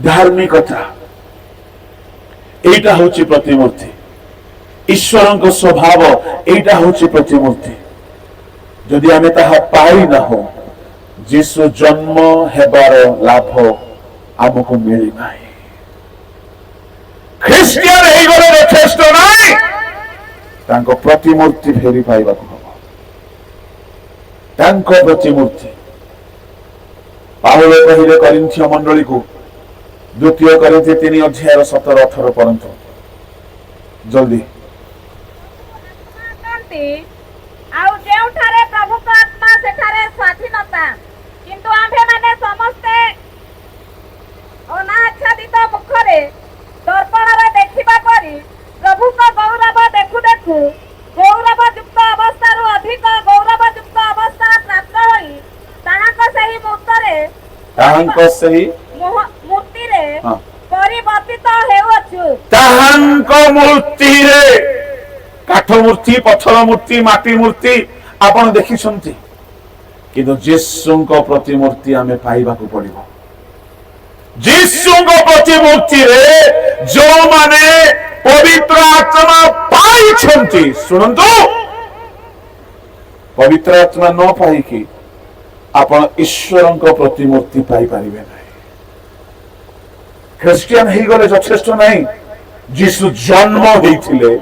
धार्मिकता एटा होची प्रतिमूर्ति ईश्वरଙ୍କ स्वभाव एटा होची प्रतिमूर्ति जदि आमे ताहा पाई ना हो जीसु जन्म हेबार लाभ आमको मिली नाही ख्रिस्टियन हे गले यथेष्ट नाही तांको प्रतिमूर्ति फेरी पाइबा को हबो तांको प्रतिमूर्ति पाहुल कहिले करिन्थिय मंडली को द्वितीय करिन्थी 3:17-18 पर्यंत जल्दी आउ जेउठारे प्रभु को आत्मा सेठारे स्वाधीनता किंतु आम्भे माने समस्ते अनाच्छादित मुखरे दर्पण रे देखिबा परी प्रभु को गौरव देखु देखु गौरव युक्त अवस्था रु अधिक गौरव युक्त अवस्था प्राप्त होई ताहाको सही मूर्ति रे परिवर्तित हेउछु ताहाको मूर्ति रे काठ मूर्ति पत्थर मूर्ति माटी मूर्ति आपण देखि छंती किंतु जीसुंको प्रतिमूर्ति आमे पाइबा को पड़िबो जीसुंको प्रतिमूर्ति रे जो माने पवित्र आत्मा पाई छंती सुनंतु पवित्र आत्मा न पाई कि आपण ईश्वरंको प्रतिमूर्ति पाई परिबे नाही ख्रिस्टियन हे गले यथेष्ट नाही जीसु जन्म हेथिले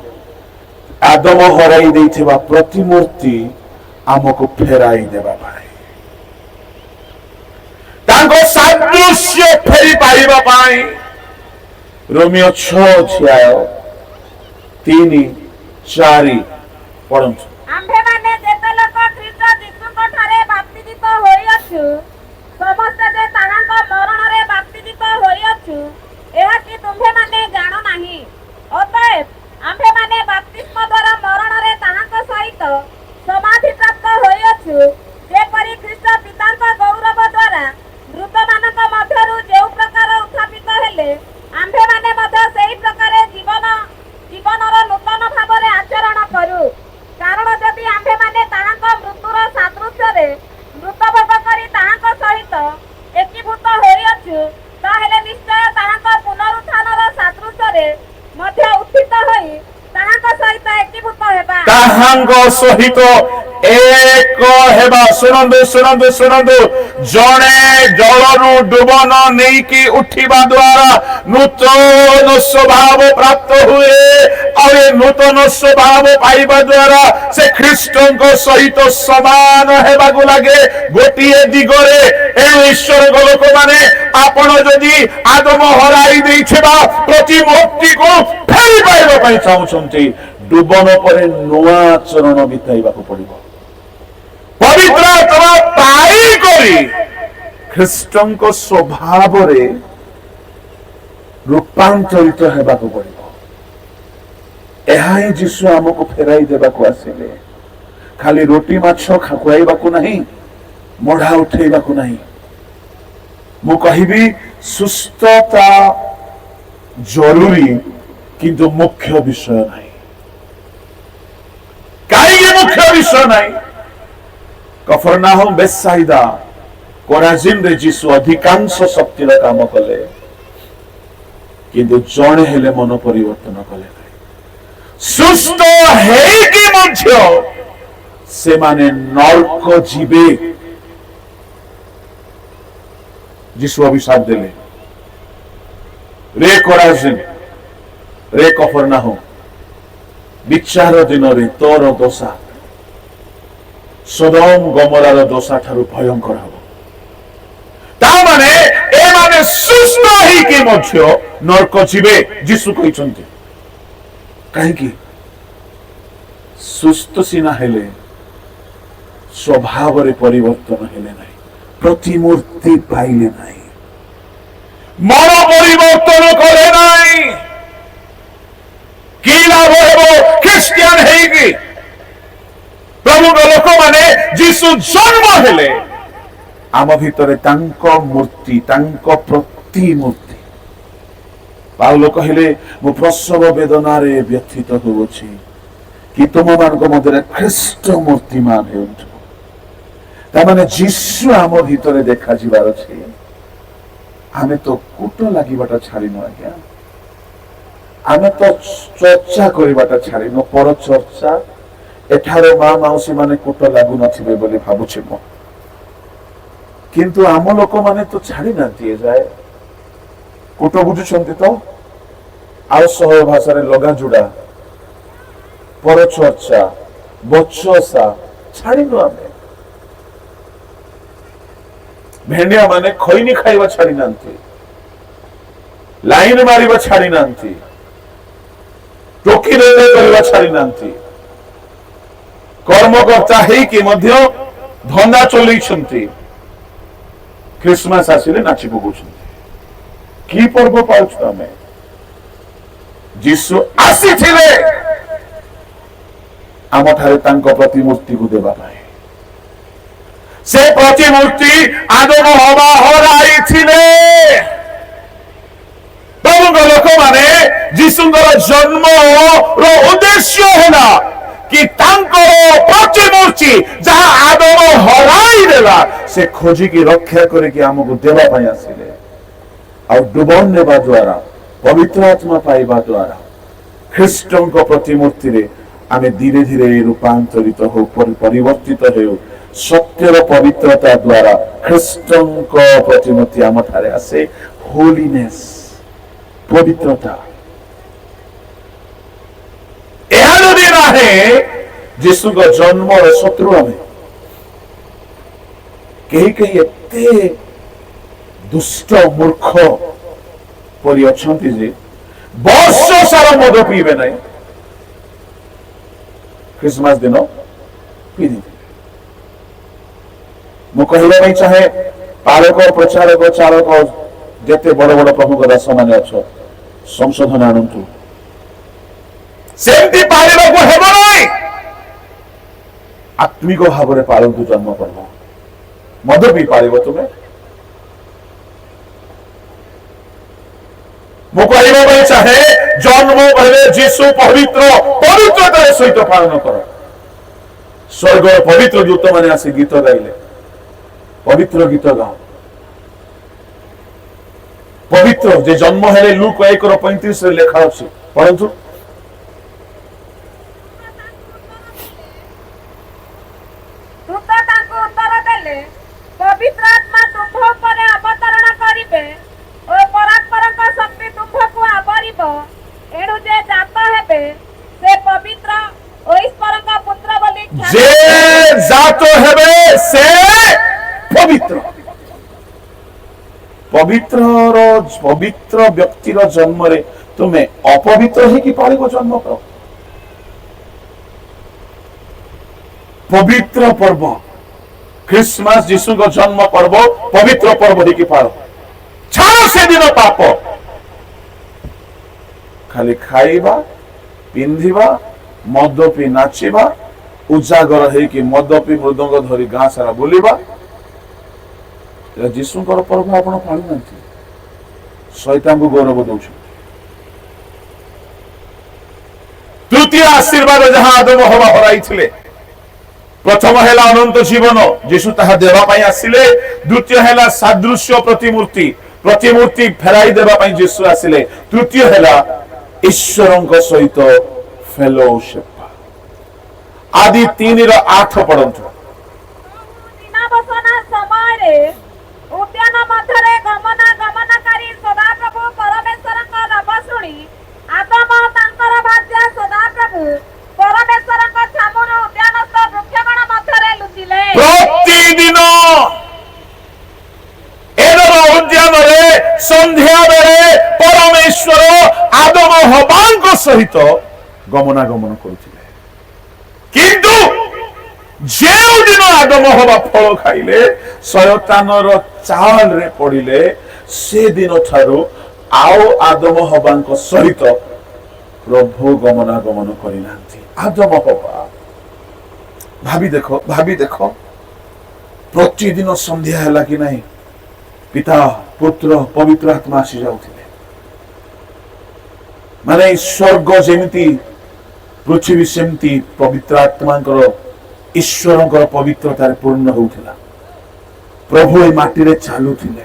आदम हराई देइथिबा प्रतिमूर्ति आमको फेराई देबा पाई तांको सादृश्य फेरी पाइबा पाई रोमियो 6:3-4 पढନ୍ତୁ आम्भे माने जेते लोक ख्रीष्ट जीसुको ठारे बाप्तिजित होइअछु समस्त जे ताहाको मरण रे बाप्तिजित होइअछु एहा कि तुम्भे माने जानो नाही अतएव आम्भे माने बाप्तिस्म द्वारा मरण रे ताहाको सहित समाधि प्राप्त होइअछु जेपरि ख्रीष्ट पिताଙ୍କ गौरव द्वारा मृत मानक मध्यरु जेउ प्रकार उत्थापित हेले आम्भे माने मध्य सेही प्रकारे जीवनर नूतन भावरे आचरण करू कारण जदि आम्भे माने ताहाको मृत्युर सादृश्य रे मृत भोग करी ताहाको ତାଙ୍କ ସହିତ ଏକ ହେବା। ଶୁଣନ୍ତୁ ଶୁଣନ୍ତୁ ଶୁଣନ୍ତୁ, ଜଣେ ଜଳରୁ ଡୁବନ ନେଇକି ଉଠିବା ଦ୍ୱାରା ନୂତନ ସ୍ୱଭାବ ପ୍ରାପ୍ତ ହୁଏ, ଆଉ ଏ ନୂତନ ସ୍ୱଭାବ ପାଇବା ଦ୍ୱାରା ସେ ଖ୍ରୀଷ୍ଟଙ୍କ ସହିତ ସମାନ ହେବାକୁ ଲାଗେ ଗୋଟିଏ ଦିଗରେ। ଏଣୁ ଈଶ୍ୱରଙ୍କ ଲୋକମାନେ, ଆପଣ ଯଦି ଆଦମ ହରାଇ ଦେଇଥିବା ପ୍ରତିମୂର୍ତ୍ତିକୁ ଫେରି ପାଇବା ପାଇଁ ଚାହୁଁଛନ୍ତି, ଡୁବନ ପରେ ନୂଆ ଚରଣ ବିତାଇବାକୁ ପଡିବ। ପବିତ୍ର ଆତ୍ମା ପାଇକରି ଖ୍ରୀଷ୍ଟଙ୍କ ସ୍ୱଭାବରେ ରୂପାନ୍ତରିତ ହେବାକୁ ପଡିବ। ଏହା ହିଁ ଯୀଶୁ ଆମକୁ ଫେରାଇ ଦେବାକୁ ଆସିଲେ। ଖାଲି ରୁଟି ମାଛ ଖୁଆଇବାକୁ ନାହିଁ, ମଢା ଉଠେଇବାକୁ ନାହିଁ। ମୁଁ କହିବି, ସୁସ୍ଥତା ଜରୁରୀ, କିନ୍ତୁ ମୁଖ୍ୟ ବିଷୟ ନାହିଁ। କାହିଁକି ମୁଖ୍ୟ ବିଷୟ ନାହିଁ? କଫରନାହୁମ, ବେତ୍ସାଇଦା, କୋରାଜିନରେ ଯୀଶୁ ଅଧିକାଂଶ ଶକ୍ତିର କାମ କଲେ, କିନ୍ତୁ ଜଣେ ହେଲେ ମନ ପରିବର୍ତ୍ତନ କଲେ ନାହିଁ। ସୁସ୍ଥ ହେଇକି ମଧ୍ୟ ସେମାନେ ନର୍କ ଯିବେ। ଯୀଶୁ ଅଭିଶାପ ଦେଲେ, ରେ କୋରାଜିନ, ରେ କଫରନାହୁମ, ବିଚାର ଦିନରେ ତୋର ଦୋଷା ସୋଦମ ଗମୋରାର ଦୋଷା ଠାରୁ ଭୟଙ୍କର ହେବ। ତାମାନେ ଏମାନେ ସୁସ୍ଥ ହେଇକି ମଧ୍ୟ ନର୍କ ଯିବେ, ଯୀଶୁ କହିଛନ୍ତି। କାହିଁକି? ସୁସ୍ଥ ସିନା ହେଲେ, ସ୍ୱଭାବରେ ପରିବର୍ତ୍ତନ ହେଲେ ନାହିଁ, ପ୍ରତିମୂର୍ତ୍ତି ପାଇଲେ ନାହିଁ, ମନ ପରିବର୍ତ୍ତନ କଲେ ନାହିଁ। କି ଲାଭ ହେବ ଖ୍ରୀଷ୍ଟିଆନ ହେଇକି? ପ୍ରଭୁଙ୍କ ଲୋକମାନେ ଯୀଶୁ ଜନ୍ମ ହେଲେ, ଆମ ଭିତରେ ତାଙ୍କ ମୂର୍ତ୍ତି, ତାଙ୍କ ପ୍ରତିମୂର୍ତ୍ତି। ପାଉଲ କହିଲେ, ମୁଁ ପ୍ରସବ ବେଦନାରେ ବ୍ୟଥିତ ହେଉଅଛି କି ତୁମମାନଙ୍କ ମଧ୍ୟରେ ଖ୍ରୀଷ୍ଟ ମୂର୍ତ୍ତିମାନ ହେଉଛୁ। ତାମାନେ ଯୀଶୁ ଆମ ଭିତରେ ଦେଖାଯିବାର ଅଛି। ଆମେ ତ କୂଟ ଲାଗିବାଟା ଛାଡ଼ିନୁ ଆଜ୍ଞା, ଆମେ ତ ଚର୍ଚ୍ଚା କରିବାଟା ଛାଡ଼ିନୁ, ପର ଚର୍ଚ୍ଚା। ଏଠାରେ ମା ମାଉସୀ ମାନେ କୂଟ ଲାଗୁନଥିବେ ବୋଲି ଭାବୁଛି ମୁଁ, କିନ୍ତୁ ଆମ ଲୋକମାନେ ତ ଛାଡ଼ି ନାହାନ୍ତି ଏଯାଏ। କୂଟ ବୁଝୁଛନ୍ତି ତ? ଆଉ ସହଜ ଭାଷାରେ ଲଗାଯୋଡ଼ା, ପର ଚର୍ଚ୍ଚା, ବଚସା ଛାଡ଼ିନୁ ଆମେ। ଭେଣ୍ଡିଆ ମାନେ ଖଇନି ଖାଇବା ଛାଡ଼ି ନାହାନ୍ତି, ଲାଇନ ମାରିବା ଛାଡ଼ି ନାହାନ୍ତି, ଟୋକିରେ କରିବା ଛାଡ଼ି ନାହାନ୍ତି। କର୍ମକର୍ତ୍ତା ହେଇକି ମଧ୍ୟ ଧନ୍ଦା ଚଲେଇଛନ୍ତି। ଖ୍ରୀଷ୍ଟମାସ ଆସିଲେ ନାଚି ପକଉଛନ୍ତି। କି ପର୍ବ ପାଉଛୁ ଆମେ? ଯୀଶୁ ଆସିଥିଲେ ଆମଠାରେ ତାଙ୍କ ପ୍ରତିମୂର୍ତ୍ତିକୁ ଦେବା ପାଇଁ। ସେ ପ୍ରତିମୂର୍ତ୍ତି ଆଦମ ହବା ହରାଇଥିଲେ। ପ୍ରଭୁଙ୍କ ଲୋକମାନେ, ଯୀଶୁଙ୍କର ଜନ୍ମର ଉଦ୍ଦେଶ୍ୟ ହେଲା କି ତାଙ୍କର ପ୍ରତିମୂର୍ତ୍ତି ଯାହା ଆଦମ ହରାଇ ଦେଲା, ସେ ଖୋଜିକି ରକ୍ଷା କରିକି ଆମକୁ ଦେବା ପାଇଁ ଆସିଲେ। ଆଉ ଡୁବନ ନେବା ଦ୍ୱାରା, ପବିତ୍ର ଆତ୍ମା ପାଇବା ଦ୍ୱାରା ଖ୍ରୀଷ୍ଟଙ୍କ ପ୍ରତିମୂର୍ତ୍ତିରେ ଆମେ ଧୀରେ ଧୀରେ ରୂପାନ୍ତରିତ ହଉ, ପରିବର୍ତ୍ତିତ ହେଉ। ସତ୍ୟର ପବିତ୍ରତା ଦ୍ୱାରା ଖ୍ରୀଷ୍ଟଙ୍କ ପ୍ରତିମୂର୍ତ୍ତି ଆମ ଠାରେ ଆସେ। ହୋଲିନେସ୍, ପବିତ୍ରତା। ଏହା ଯଦି ନାହିଁ, ଯୀଶୁଙ୍କ ଜନ୍ମର ଶତ୍ରୁ ଆମେ। କେହି କେହି ଏତେ ଦୁଷ୍ଟ ମୂର୍ଖ ପରି ଅଛନ୍ତି ଯେ ବର୍ଷ ସାରା ମଦ ପିଇବେ ନାହିଁ, ଖ୍ରୀଷ୍ଟମାସ ଦିନ ପିଇଦେବେ। ମୁଁ କହିବା ପାଇଁ ଚାହେଁ, ପାଳକ, ପ୍ରଚାରକ, ଚାଳକ, ଯେତେ ବଡ ବଡ ପ୍ରମୁଖ ଦାସ ମାନେ ଅଛ, ସଂଶୋଧନ ଆଣନ୍ତୁ। ସେମିତି ପାଳିବାକୁ ହେବ ନାହିଁ। ଆତ୍ମିକ ଭାବରେ ପାଳନ୍ତୁ ଜନ୍ମ ପର୍ବ। ମଦ ପିଇ ପାଳିବ ତୁମେ? ମୁଁ କହିବା ପାଇଁ ଚାହେଁ, ଜନ୍ମ ବେଳେ ଯୀଶୁ ପବିତ୍ରତାର ସହିତ ପାଳନ କର। ସ୍ୱର୍ଗର ପବିତ୍ର ଦୂତ ମାନେ ଆସି ଗୀତ ଗାଇଲେ, ପବିତ୍ର ଗୀତ ଗାଅ। ପବିତ୍ର ଯେ ଜନ୍ମ ହେଲେ ଲୁକ 1:35 ଲେଖା ଅଛି, ପଢନ୍ତୁ। ଜାତ ହେବେ ସେ ପବିତ୍ର। ପବିତ୍ର ବ୍ୟକ୍ତିର ଜନ୍ମରେ ତୁମେ ଅପବିତ୍ର ହେଇକି ପାଳିବ ଜନ୍ମ କର। ପବିତ୍ର ପର୍ବ ଖ୍ରୀଷ୍ଟମାସ ଯୀଶୁଙ୍କ ଜନ୍ମ ପର୍ବ ପବିତ୍ର ପର୍ବ ହେଇକି ପାଳ। ଛାଡ଼ ସେଦିନ ପାପ, ଖାଲି ଖାଇବା ପିନ୍ଧିବା ମଦ ପି ନାଚିବା ଉଜାଗର ହେଇକି ମଦ ପି ମୃଦଙ୍ଗ ଧରି ଗାଁ ସାରା ବୁଲିବା, ଯୀଶୁଙ୍କର ପର୍ବ ଆପଣ ପାଳୁନାହାନ୍ତି, ଶୈତାନଙ୍କୁ ଗୌରବ ଦଉଛନ୍ତି। ତୃତୀୟ ଆଶୀର୍ବାଦ ଯାହା ଆଦମ ହବା ହରାଇଥିଲେ, ପ୍ରଥମ ହେଲା ଅନନ୍ତ ଜୀବନ, ଯୀଶୁ ତାହା ଦେବା ପାଇଁ ଆସିଲେ। ଦ୍ୱିତୀୟ ହେଲା ସାଦୃଶ୍ୟ ପ୍ରତିମୂର୍ତ୍ତି ଫେରାଇ ଦେବା ପାଇଁ ଯୀଶୁ ଆସିଲେ। ତୃତୀୟ ହେଲା ଈଶ୍ୱରଙ୍କ ସହିତ ଫେଲୋशिप। ଆଦି 3:8 ପଢନ୍ତୁ। ଦିନାବସନା ସମୟରେ ଉଦ୍ୟାନ ମଧ୍ୟରେ ଗମନାଗମନକାରୀ ସଦାପ୍ରଭୁ ପରମେଶ୍ୱରଙ୍କ ନାମ ଶୁଣି ଆଦମ ତାଙ୍କର ଭାର୍ଯ୍ୟା ସଦାପ୍ରଭୁ ପରମେଶ୍ୱରଙ୍କ ଛାମୁରୁ ଉଦ୍ୟାନସ୍ଥ ବୃକ୍ଷଗଣ ମଧ୍ୟରେ ଲୁଚିଲେ। ପ୍ରତିଦିନ ଏଦର ଉଦ୍ୟାନରେ ସନ୍ଧ୍ୟା ବେଳେ ପରମେଶ୍ୱର ଆଦମ ହବାଙ୍କ ସହିତ ଗମନାଗମନ କରୁଥିଲେ। କିନ୍ତୁ ଯେଉଁଦିନ ଆଦମ ହବା ଫଳ ଖାଇଲେ, ଶୟତାନର ଚାଲରେ ପଡିଲେ, ସେଦିନ ଠାରୁ ଆଉ ଆଦମ ହବାଙ୍କ ସହିତ ପ୍ରଭୁ ଗମନାଗମନ କରିନାହାନ୍ତି। ଆଦମ ହବା ଭାବି ଦେଖ ପ୍ରତିଦିନ ସନ୍ଧ୍ୟା ହେଲା କି ନାହିଁ ପିତା ପୁତ୍ର ପବିତ୍ର ଆତ୍ମା ଆସି ଯାଉଥିଲେ। ମାନେ ସ୍ୱର୍ଗ ଯେମିତି ପୃଥିବୀ ସେମିତି ପବିତ୍ର ଆତ୍ମାଙ୍କର ଈଶ୍ୱରଙ୍କର ପବିତ୍ରତାରେ ପୂର୍ଣ୍ଣ ହେଉଥିଲା। ପ୍ରଭୁ ଏ ମାଟିରେ ଚାଲୁଥିଲେ,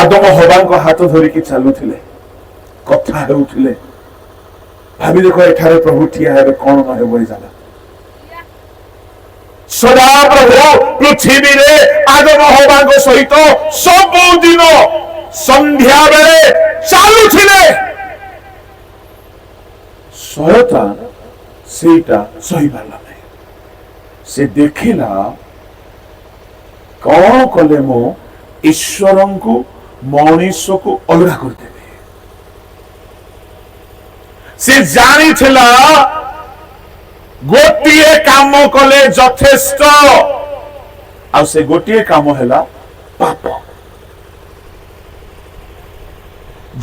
ଆଦମ ହବାଙ୍କ ହାତ ଧରିକି ଚାଲୁଥିଲେ, କଥା ହେଉଥିଲେ। ଭାବି ଦେଖ ଏଠାରେ ପ୍ରଭୁ ଠିଆ ହେବେ, କଣ ନ ହେବ ଏ ଜାଗା। ସଦାପ୍ରଭୁ ପୃଥିବୀରେ ଆଦମ ହବାଙ୍କ ସହିତ ସବୁଦିନ ସନ୍ଧ୍ୟା ବେଳେ ଚାଲୁଥିଲେ। ଶୟତାନ ସେଇଟା ସହିପାରିଲା ନାହିଁ। ସେ ଦେଖିଲା କଣ କଲେ ମୁଁ ଈଶ୍ୱରଙ୍କୁ ମଣିଷକୁ ଅଲଗା କରିଦେବି। ସେ ଜାଣିଥିଲା ଗୋଟିଏ କାମ କଲେ ଯଥେଷ୍ଟ, ଆଉ ସେ ଗୋଟିଏ କାମ ହେଲା ପାପ।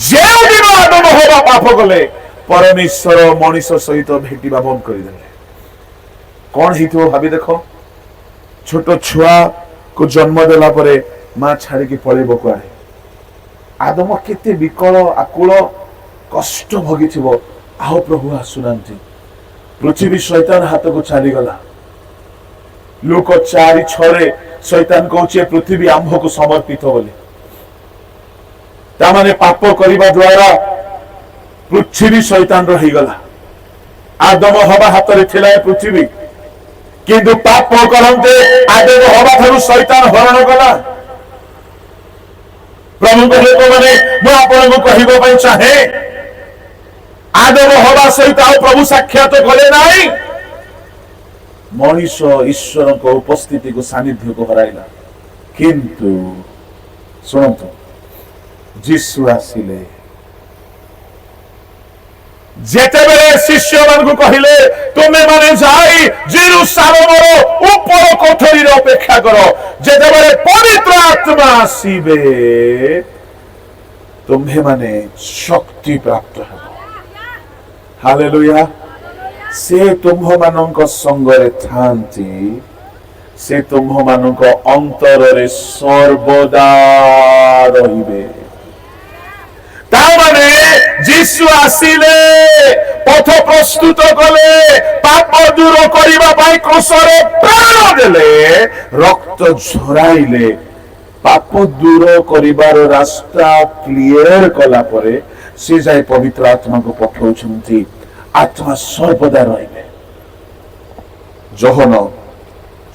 ଯେଉଁଦିନ ଆଦମ ହବା ପାପ କଲେ, ପରମେଶ୍ୱର ମଣିଷ ସହିତ ଭେଟିବା ବନ୍ଦ କରିଦେଲେ। କଣ ହେଇଥିବ ଭାବି ଦେଖ। ଛୋଟ ଛୁଆକୁ ଜନ୍ମ ଦେଲା ପରେ ମା ଛାଡିକି ପଳେଇବ କୁଆଡେ। ଆଦମ କେତେ ବିକଳ ଆକୁଳ କଷ୍ଟ ଭୋଗିଥିବ। ଆଉ ପ୍ରଭୁ ଆସୁନାହାନ୍ତି। ପୃଥିବୀ ଶୈତାନ ହାତକୁ ଚାଲିଗଲା। ଲୋକ 4:6 ଶୈତାନ କହୁଛି ପୃଥିବୀ ଆମ୍ଭକୁ ସମର୍ପିତ ବୋଲି। ତାମାନେ ପାପ କରିବା ଦ୍ୱାରା ପୃଥିବୀ ଶୈତାନର ହେଇଗଲା। ଆଦମ ହବା ହାତରେ ଥିଲା ଏ ପୃଥିବୀ, କିନ୍ତୁ ପାପ କରନ୍ତେ ଆଦମ ହବା ଠାରୁ ଶୈତାନ ହରଣ କଲା। ପ୍ରଭୁଙ୍କ ଲୋକମାନେ, ମୁଁ ଆପଣଙ୍କୁ କହିବା ପାଇଁ ଚାହେଁ, ଆଦମ ହବା ସହିତ ଆଉ ପ୍ରଭୁ ସାକ୍ଷାତ କଲେ ନାହିଁ। ମଣିଷ ଈଶ୍ୱରଙ୍କ ଉପସ୍ଥିତିକୁ ସାନ୍ନିଧ୍ୟକୁ ହରାଇଲା। କିନ୍ତୁ ଶୁଣନ୍ତୁ, ଯୀଶୁ ଆସିଲେ। ଯେତେବେଳେ ଶିଷ୍ୟମାନଙ୍କୁ କହିଲେ ତୁମେ ମାନେ ଯାଇ ଜେରୁସାଲେମର ଉପର କୋଠରୀରେ ଅପେକ୍ଷା କର, ଯେତେବେଳେ ପବିତ୍ର ଆତ୍ମା ଆସିବେ ତୁମେ ମାନେ ଶକ୍ତି ପ୍ରାପ୍ତ ହେବ। ହାଲେଲୁୟା। ସେ ତୁମ୍ଭମାନଙ୍କ ସଙ୍ଗରେ ଥାନ୍ତି, ସେ ତୁମ୍ଭମାନଙ୍କ ଅନ୍ତରରେ ସର୍ବଦା ରହିବେ। ତାମାନେ ଯୀଶୁ ଆସିଲେ, ପଥ ପ୍ରସ୍ତୁତ କଲେ, ପାପ ଦୂର କରିବା ପାଇଁ କ୍ରୁଶରେ ପ୍ରାଣ ଦେଲେ, ରକ୍ତ ଝରାଇଲେ, ପାପ ଦୂର କରିବାର ରାସ୍ତା କ୍ଲିୟର କଲା ପରେ ସେ ଯାଇ ପବିତ୍ର ଆତ୍ମାକୁ ପଠାଉଛନ୍ତି। ଆତ୍ମା ସର୍ବଦା ରହିବେ। ଯୋହନ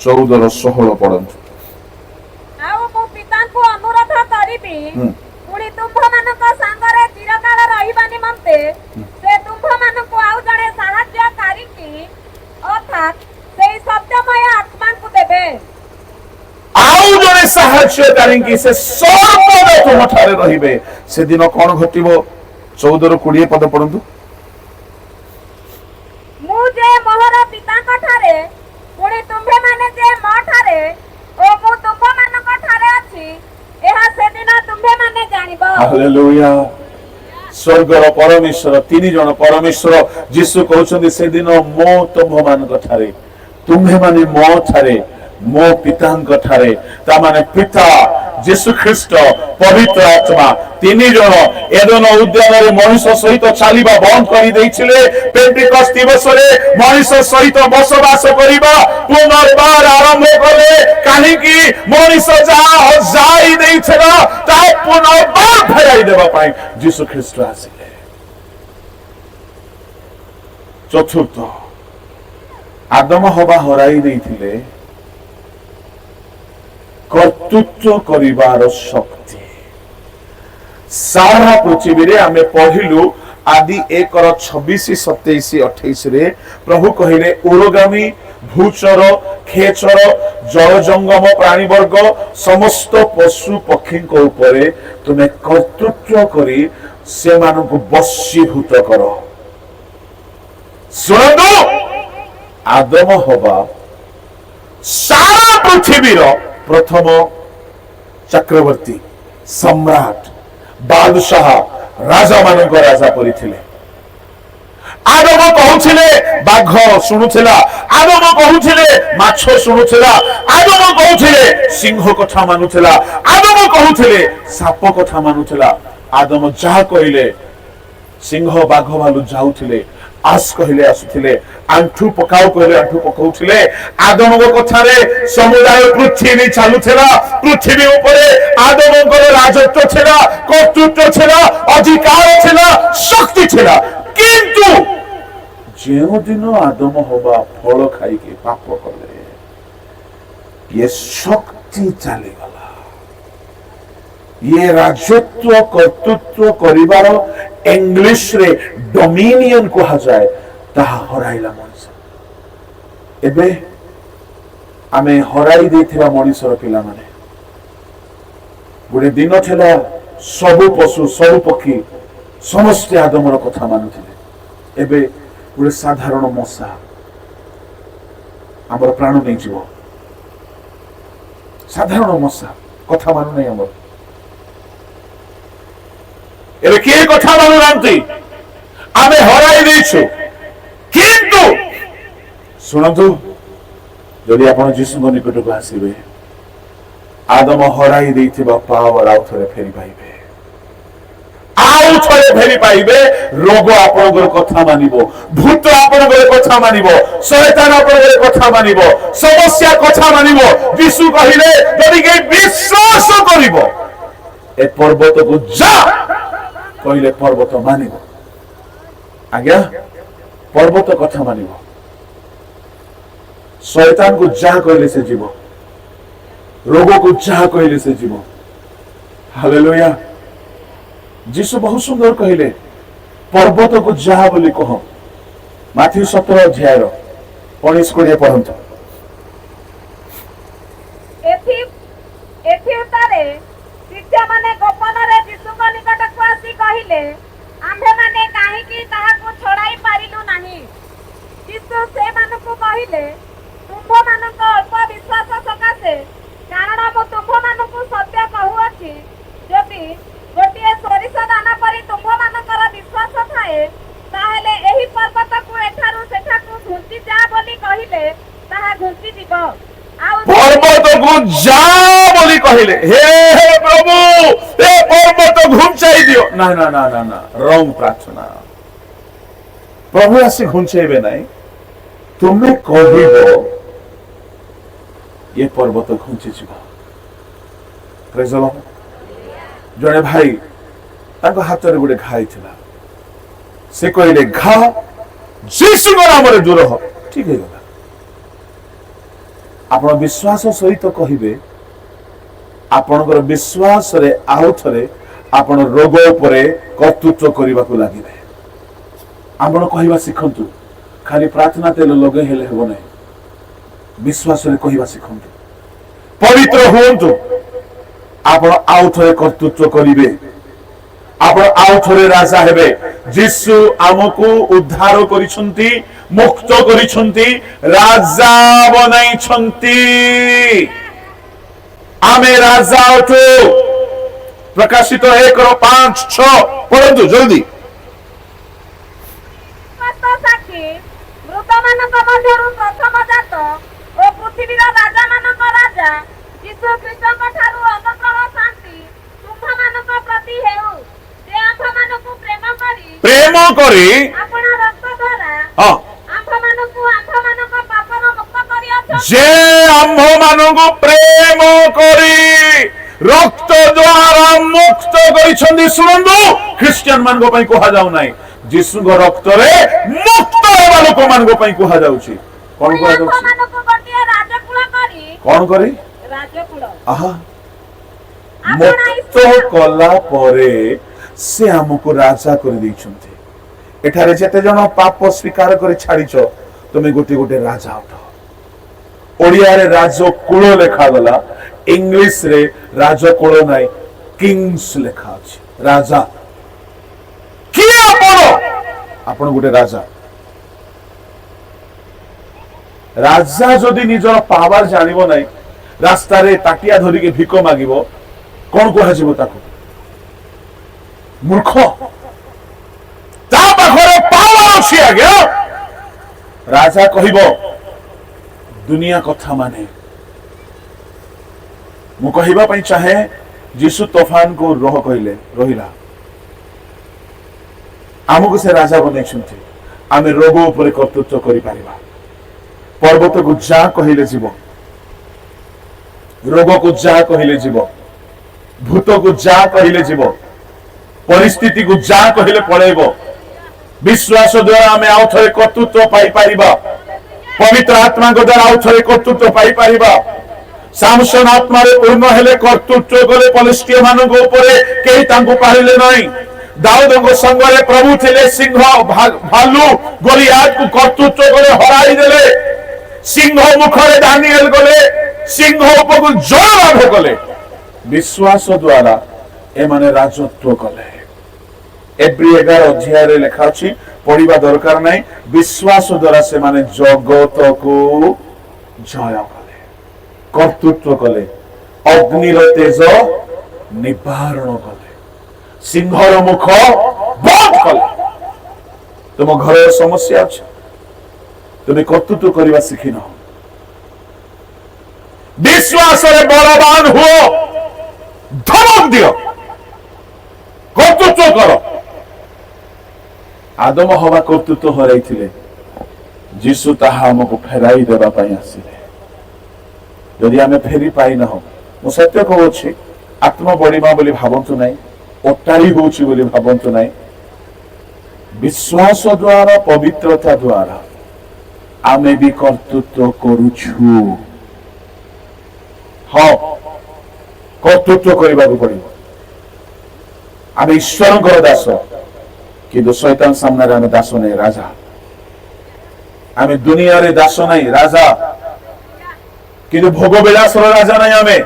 14:16 ପଢନ୍ତୁ। ଆଉ ମୁଁ ପିତାଙ୍କୁ ଅନୁରୋଧ କରିବି, ପୁଣି ତୁମ୍ଭମାନଙ୍କ ସାଙ୍ଗରେ ଚିରକାଳ ରହିବା ନିମନ୍ତେ ସେ ତୁମ୍ଭମାନଙ୍କୁ ଆଉ ଜଣେ ସାହାଯ୍ୟକାରୀଙ୍କୁ ଅର୍ଥାତ୍ ସେଇ ସତ୍ୟମୟ ଆତ୍ମାଙ୍କୁ ଦେବେ। ଆଉ ଜଣେ ସାହାଯ୍ୟକାରୀ ସେ ସର୍ବଦା ତୁମଠାରେ ରହିବେ। ସେଦିନ କଣ ଘଟିବ? 14-20 ପଦ ପଢନ୍ତୁ। ମୁଁ ଯେ ମୋହର ପିତାଙ୍କ ଠାରେ, ପୁଣି ତୁମ୍ଭେମାନେ ଯେ ମୋ ଠାରେ ଓ ମୁଁ ତୁମ୍ଭମାନଙ୍କ ଠାରେ ଅଛି, ଏହା ସେଦିନ ତୁମ୍ଭେମାନେ ଜାଣିବ। ହାଲେଲୁୟା। ସ୍ୱର୍ଗର ପରମେଶ୍ୱର, 3 ଜଣ ପରମେଶ୍ୱର ଯୀଶୁ କହୁଛନ୍ତି ସେଦିନ ମୋ ତୁମ୍ଭମାନଙ୍କ ଠାରେ, ତୁମ୍ଭେମାନେ ମୋ ଠାରେ, ମୋ ପିତାଙ୍କ ଠାରେ। ତାମାନେ ପିତା, ଯୀଶୁ ଖ୍ରୀଷ୍ଟ, ପବିତ୍ର ଆତ୍ମା 3 ଜଣ ଏଦେନ ଉଦ୍ୟାନରେ ମଣିଷ ସହିତ ଚାଲିବା ବନ୍ଦ କରିଦେଇଥିଲେ। ପେଣ୍ଟିକଷ୍ଟ ଦିବସରେ ମଣିଷ ସହିତ ବସବାସ କରିବା ପୁନର୍ବାର ଆରମ୍ଭ କଲେ। କାହିଁକି? ମଣିଷ ଯାହା ହଜାଇ ଦେଇଥିଲା ତାହା ପୁନର୍ବାର ଫେରାଇ ଦେବା ପାଇଁ ଯୀଶୁ ଖ୍ରୀଷ୍ଟ ଆସିଲେ। ଚତୁର୍ଥ, ଆଦମ ହବା ହରାଇ ଦେଇଥିଲେ କର୍ତ୍ତୃତ୍ୱ କରିବାର ଶକ୍ତି। ସାରା ପୃଥିବୀରେ ଆମେ ପଢିଲୁ ଆଦି 1:26-27-28 ପ୍ରଭୁ କହିଲେ ଉରଗାମୀ, ଭୂଚର, ଖେଚର, ଜଳଜଙ୍ଗମ ପ୍ରାଣୀବର୍ଗ ସମସ୍ତ ପଶୁ ପକ୍ଷୀଙ୍କ ଉପରେ ତୁମେ କର୍ତ୍ତୃତ୍ୱ କରି ସେମାନଙ୍କୁ ବଶୀଭୂତ କର। ଶୁଣନ୍ତୁ, ଆଦମ ହବା ସାରା ପୃଥିବୀର ପ୍ରଥମ ଚକ୍ରବର୍ତ୍ତୀ, ସମ୍ରାଟ, ବାଦଶାହ, ରାଜା ମାନଙ୍କ ରାଜା କରିଥିଲେ। ଆଦମ କହୁଥିଲେ ବାଘ ଶୁଣୁଥିଲା, ଆଦମ କହୁଥିଲେ ମାଛ ଶୁଣୁଥିଲା, ଆଦମ କହୁଥିଲେ ସିଂହ କଥା ମାନୁଥିଲା, ଆଦମ କହୁଥିଲେ ସାପ କଥା ମାନୁଥିଲା। ଆଦମ ଯାହା କହିଲେ ସିଂହ ବାଘ ଭାଲୁ ଯାଉଥିଲେ, ଆସ କହିଲେ ଆସୁଥିଲେ, ଆଣ୍ଠୁ ପକାଉ କହିଲେ ଆଣ୍ଠୁ ପକାଉଥିଲେ। ଆଦମଙ୍କ କଥାରେ ସମୁଦାୟ ପୃଥିବୀ ଚାଲୁଥିଲା। ପୃଥିବୀ ଉପରେ ଆଦମଙ୍କର ରାଜତ୍ୱ ଥିଲା, କର୍ତ୍ତୃତ୍ୱ ଥିଲା, ଅଧିକାର ଥିଲା, ଶକ୍ତି ଥିଲା। କିନ୍ତୁ ଯେଉଁଦିନ ଆଦମ ହବା ଫଳ ଖାଇକି ପାପ କଲେ, ଇଏ ଶକ୍ତି ଚାଲିଗଲା। ଇଏ ରାଜତ୍ୱ କର୍ତ୍ତୃତ୍ୱ କରିବାର ଇଂଲିଶରେ ଡୋମିନିୟନ କୁହାଯାଏ, ତାହା ହରାଇଲା ମଣିଷ। ଏବେ ଆମେ ହରାଇ ଦେଇଥିବା ମଣିଷର ପିଲାମାନେ, ଗୋଟେ ଦିନ ଥିଲା ସବୁ ପଶୁ ସବୁ ପକ୍ଷୀ ସମସ୍ତେ ଆଦମର କଥା ମାନୁଥିଲେ। ଏବେ ଗୋଟେ ସାଧାରଣ ମଶା ଆମର ପ୍ରାଣ ନେଇଯିବ। ସାଧାରଣ ମଶା କଥା ମାନୁନାହିଁ ଆମର। ଏବେ କିଏ କଥା ମାନୁନାହାନ୍ତି? ଆମେ ହରାଇ ଦେଇଛୁ। କିନ୍ତୁ ଶୁଣନ୍ତୁ, ଯଦି ଆପଣ ଯୀଶୁଙ୍କ ନିକଟକୁ ଆସିବେ, ଆଦମ ହରାଇ ଦେଇଥିବା ପାୱାର ଆଉ ଥରେ ଫେରି ପାଇବେ। ଆଉ ଥରେ ଫେରି ପାଇବେ। ରୋଗ ଆପଣଙ୍କର କଥା ମାନିବ, ଭୂତ ଆପଣଙ୍କର କଥା ମାନିବ, ଶୟତାନ ଆପଣଙ୍କର କଥା ମାନିବ, ସମସ୍ୟା କଥା ମାନିବ। ଯୀଶୁ କହିଲେ ଯଦି କେହି ବିଶ୍ୱାସ କରିବ ଏ ପର୍ବତକୁ ଯା କହିଲେ ପର୍ବତ ମାନିବ। ଆଜ୍ଞା, ପର୍ବତ କଥା ମାନିବ। ଶୟତାନକୁ ଯାହା କହିଲେ ସେ ଯିବ, ରୋଗକୁ ଯାହା କହିଲେ ସେ ଯିବ। ହାଲେଲୁୟା। ଯୀଶୁ ବହୁତ ସୁନ୍ଦର କହିଲେ, ପର୍ବତକୁ ଯାହା ବୋଲି କହ। ମାଥ୍ୟୁ 17:19-20 ପଢନ୍ତୁ। ଏଥିଉତ୍ତରେ ଶିଷ୍ୟମାନେ ଗୋପନରେ ଯୀଶୁଙ୍କ ନିକଟକୁ ଆସି କହିଲେ, ଆମ୍ଭେମାନେ କାହିଁକି ତାହାକୁ ଛଡ଼ାଇ ପାରିଲୁ ନାହିଁ? ଯୀଶୁ ସେମାନଙ୍କୁ କହିଲେ, ତୁମ୍ଭମାନଙ୍କ ଅଳ୍ପ ବିଶ୍ୱାସ ସକାଶେ। କାରଣ ମୁଁ ତୁମ୍ଭମାନଙ୍କୁ ସତ୍ୟ କହୁଅଛି, ଯଦି ଗୋଟିଏ ସୋରିଷ ଦାନା ପରି ତୁମ୍ଭମାନଙ୍କର ବିଶ୍ୱାସ ଥାଏ, ତାହେଲେ ଏହି ପର୍ବତକୁ ଏଠାରୁ ସେଠାକୁ ଘୁଞ୍ଚି ଯା ବୋଲି କହିଲେ ତାହା ଘୁଞ୍ଚିଯିବ। ଆଉ ପର୍ବତକୁ ଯା ବୋଲି କହିଲେ, ହେ ହେ ପ୍ରଭୁ ଏ ପର୍ବତ ଘୁଞ୍ଚାଇ ଦିଅ। ନା ନା ନା ନା ନା, ରଙ୍ଗ ପ୍ରାର୍ଥନା। ପ୍ରଭୁ ଆସି ଘୁଞ୍ଚେଇବେ ନାହିଁ। ତୁମେ କହିବ ଏ ପର୍ବତ ଘୁଞ୍ଚିଯିବ। ପ୍ରେଜ୍ ଦ ଲର୍ଡ। ଜଣେ ଭାଇ, ତାଙ୍କ ହାତରେ ଗୋଟେ ଘା ହେଇଥିଲା। ସେ କହିଲେ ଘା ଯୀଶୁଙ୍କ ନାମରେ ଦୂର ହ। ଠିକ ହେଇଗଲା। ଆପଣ ବିଶ୍ୱାସ ସହିତ କହିବେ, ଆପଣଙ୍କର ବିଶ୍ୱାସରେ ଆଉ ଥରେ ଆପଣ ରୋଗ ଉପରେ କର୍ତ୍ତୃତ୍ୱ କରିବାକୁ ଲାଗିବେ। ଆପଣ କହିବା ଶିଖନ୍ତୁ। ଖାଲି ପ୍ରାର୍ଥନା ତେଲ ଲଗେଇ ହେଲେ ହେବ ନାହିଁ। ବିଶ୍ୱାସରେ କହିବା ଶିଖନ୍ତୁ, ପବିତ୍ର ହୁଅନ୍ତୁ। ଆପଣ ଆଉ ଥରେ କର୍ତ୍ତୃତ୍ୱ କରିବେ, ଆପଣ ଆଉ ଥରେ ରାଜା ହେବେ। ଯୀଶୁ ଆମକୁ ଉଦ୍ଧାର କରିଛନ୍ତି, ମୁକ୍ତ କରିଛନ୍ତି, ରାଜା ବନାଇଛନ୍ତି। ଆମେ ରାଜା ଅଛୁ। ପ୍ରକାଶିତ 1:5-6 ପଢନ୍ତୁ ଜଲ୍ଦି। ସାକ୍ଷୀ ମୃତମାନଙ୍କ ମଧ୍ୟରୁ ପ୍ରଥମ ଜାତ ଓ ପୃଥିବୀର ରାଜାମାନଙ୍କ ରାଜା ଯୀଶୁ ଖ୍ରୀଷ୍ଟଙ୍କ ଠାରୁ ଅନୁଗ୍ରହ ଶାନ୍ତି ତୁମ୍ଭମାନଙ୍କ ପ୍ରତି ହେଉ, ଯେ ଆମ୍ଭମାନଙ୍କୁ ପ୍ରେମ କରି ଆପଣ ରକ୍ତ ଦ୍ୱାରା ଆମ୍ଭମାନଙ୍କ ପାପରୁ ମୁକ୍ତ କରିଅଛନ୍ତି। ଯେ ଆମ୍ଭମାନଙ୍କୁ ପ୍ରେମ କରି ରକ୍ତ ଦ୍ୱାରା ମୁକ୍ତ କରିଛନ୍ତି। ଶୁଣନ୍ତୁ, ଖ୍ରୀଷ୍ଟିଆନ ମାନଙ୍କ ପାଇଁ କୁହାଯାଉ ନାହିଁ, ଯୀଶୁଙ୍କ ରକ୍ତରେ ମୁକ୍ତ ହେବା ଲୋକମାନଙ୍କ ପାଇଁ କୁହାଯାଉଛି। କଣ କୁହାଯାଉଛି? କଣ କରି ମୁକ୍ତ କଲା ପରେ ସେ ଆମକୁ ରାଜା କରିଦେଇଛନ୍ତି। ଏଠାରେ ଯେତେ ଜଣ ପାପ ସ୍ୱୀକାର କରି ଛାଡ଼ିଛ, ତୁମେ ଗୋଟେ ଗୋଟେ ରାଜା ଅଟ। ଓଡ଼ିଆରେ ରାଜକୁଳ ଲେଖାଗଲା, ଇଂଲିଶରେ ରାଜକୁଳ ନାହିଁ, କିଙ୍ଗସ୍ ଲେଖା ଅଛି। ରାଜା କିଏ? ଆପଣ ଗୋଟେ ରାଜା। ରାଜା ଯଦି ନିଜର ପାୱାର ଜାଣିବ ନାହିଁ, ରାସ୍ତାରେ ତାଟିଆ ଧରିକି ଭିକ ମାଗିବ, କଣ କୁହାଯିବ ତାକୁ? ମୂର୍ଖ। ତା ପାଖରେ ପାୱାର ଅଛି ଆଜ୍ଞା। ରାଜା କହିବ ଦୁନିଆ କଥା ମାନେ। ମୁଁ କହିବା ପାଇଁ ଚାହେଁ, ଯୀଶୁ ତୋଫାନକୁ ରହ କହିଲେ, ରହିଲା। ଆମକୁ ସେ ରାଜା ବନେଇଛନ୍ତି। ଆମେ ରୋଗ ଉପରେ କର୍ତ୍ତୃତ୍ୱ କରିପାରିବା। ପର୍ବତକୁ ଯା କହିଲେ ଯିବ, ରୋଗକୁ ଯା କହିଲେ ଯିବ, ଭୂତକୁ ଯା କହିଲେ ଯିବ, ପରିସ୍ଥିତିକୁ ଯା କହିଲେ ପଳେଇବ। ବିଶ୍ୱାସ ଦ୍ୱାରା ଆମେ ଆଉ ଥରେ କର୍ତ୍ତୃତ୍ୱ ପାଇପାରିବା। ପବିତ୍ର ଆତ୍ମାଙ୍କ ଦ୍ୱାରା ଆଉ ଥରେ କର୍ତ୍ତୃତ୍ୱ ପାଇପାରିବା। ସାମସନ ଆତ୍ମାରେ ପୂର୍ଣ୍ଣ ହେଲେ କର୍ତ୍ତୃତ୍ୱ କଲେ ଫିଲିଷ୍ଟିୟ ମାନଙ୍କ ଉପରେ, କେହି ତାଙ୍କୁ ପାରିଲେ ନାହିଁ। ଦାଉଦଙ୍କ ସଙ୍ଗରେ ପ୍ରଭୁ ଥିଲେ, ସିଂହ ଭାଲୁ ଗୋଲିଆତକୁ କର୍ତ୍ତୃତ୍ୱ କରି ହରାଇ ଦେଲେ। ସିଂହ ମୁଖରେ ଦାନିଏଲ ଗଲେ, ସିଂହ ଉପକୁ ଜୟ ଲାଭ କଲେ। ବିଶ୍ୱାସ ଦ୍ୱାରା ଏମାନେ ରାଜତ୍ୱ କଲେ। ଏବ୍ରୀ 11 ଅଧ୍ୟାୟରେ ଲେଖା ଅଛି, ପଢିବା ଦରକାର ନାହିଁ। ବିଶ୍ୱାସ ଦ୍ୱାରା ସେମାନେ ଜଗତକୁ ଜୟ କଲେ, କର୍ତ୍ତୃତ୍ୱ କଲେ, ଅଗ୍ନିର ତେଜ ନିବାରଣ କଲେ, ସିଂହର ମୁଖ ବନ୍ଦ କଲେ। ତୁମ ଘରର ସମସ୍ୟା ଅଛି, ତୁମେ କର୍ତ୍ତୃତ୍ୱ କରିବା ଶିଖିନ। ବିଶ୍ୱାସରେ ବଳବାନ ହୁଅ, ଧମକ ଦିଅ, କର୍ତ୍ତୃତ୍ୱ କର। ଆଦମ ହବା କର୍ତ୍ତୃତ୍ୱ ହରାଇଥିଲେ, ଯୀଶୁ ତାହା ଆମକୁ ଫେରାଇ ଦେବା ପାଇଁ ଆସିଲେ। ଯଦି ଆମେ ଫେରି ପାଇନାହୁଁ, ମୁଁ ସତ୍ୟ କହୁଛି, ଆତ୍ମ ବଢିବା ବୋଲି ଭାବନ୍ତୁ ନାହିଁ, ଅଟାଳି ହଉଛି ବୋଲି ଭାବନ୍ତୁ ନାହିଁ। ବିଶ୍ୱାସ ଦ୍ୱାରା, ପବିତ୍ରତା ଦ୍ୱାରା ଆମେ ବି କର୍ତ୍ତୃତ୍ୱ କରୁଛୁ। ହଁ, କର୍ତ୍ତୃତ୍ୱ କରିବାକୁ ପଡିବ। ଆମେ ଈଶ୍ୱରଙ୍କର ଦାସ, କିନ୍ତୁ ଶୈତାନ ସାମ୍ନାରେ ଆମେ ଦାସ ନାହିଁ, ରାଜା। ଆମେ ଦୁନିଆରେ ଦାସ ନାହିଁ, ରାଜା। କିନ୍ତୁ ଭୋଗ ବିଳାସର ରାଜା ନାହିଁ,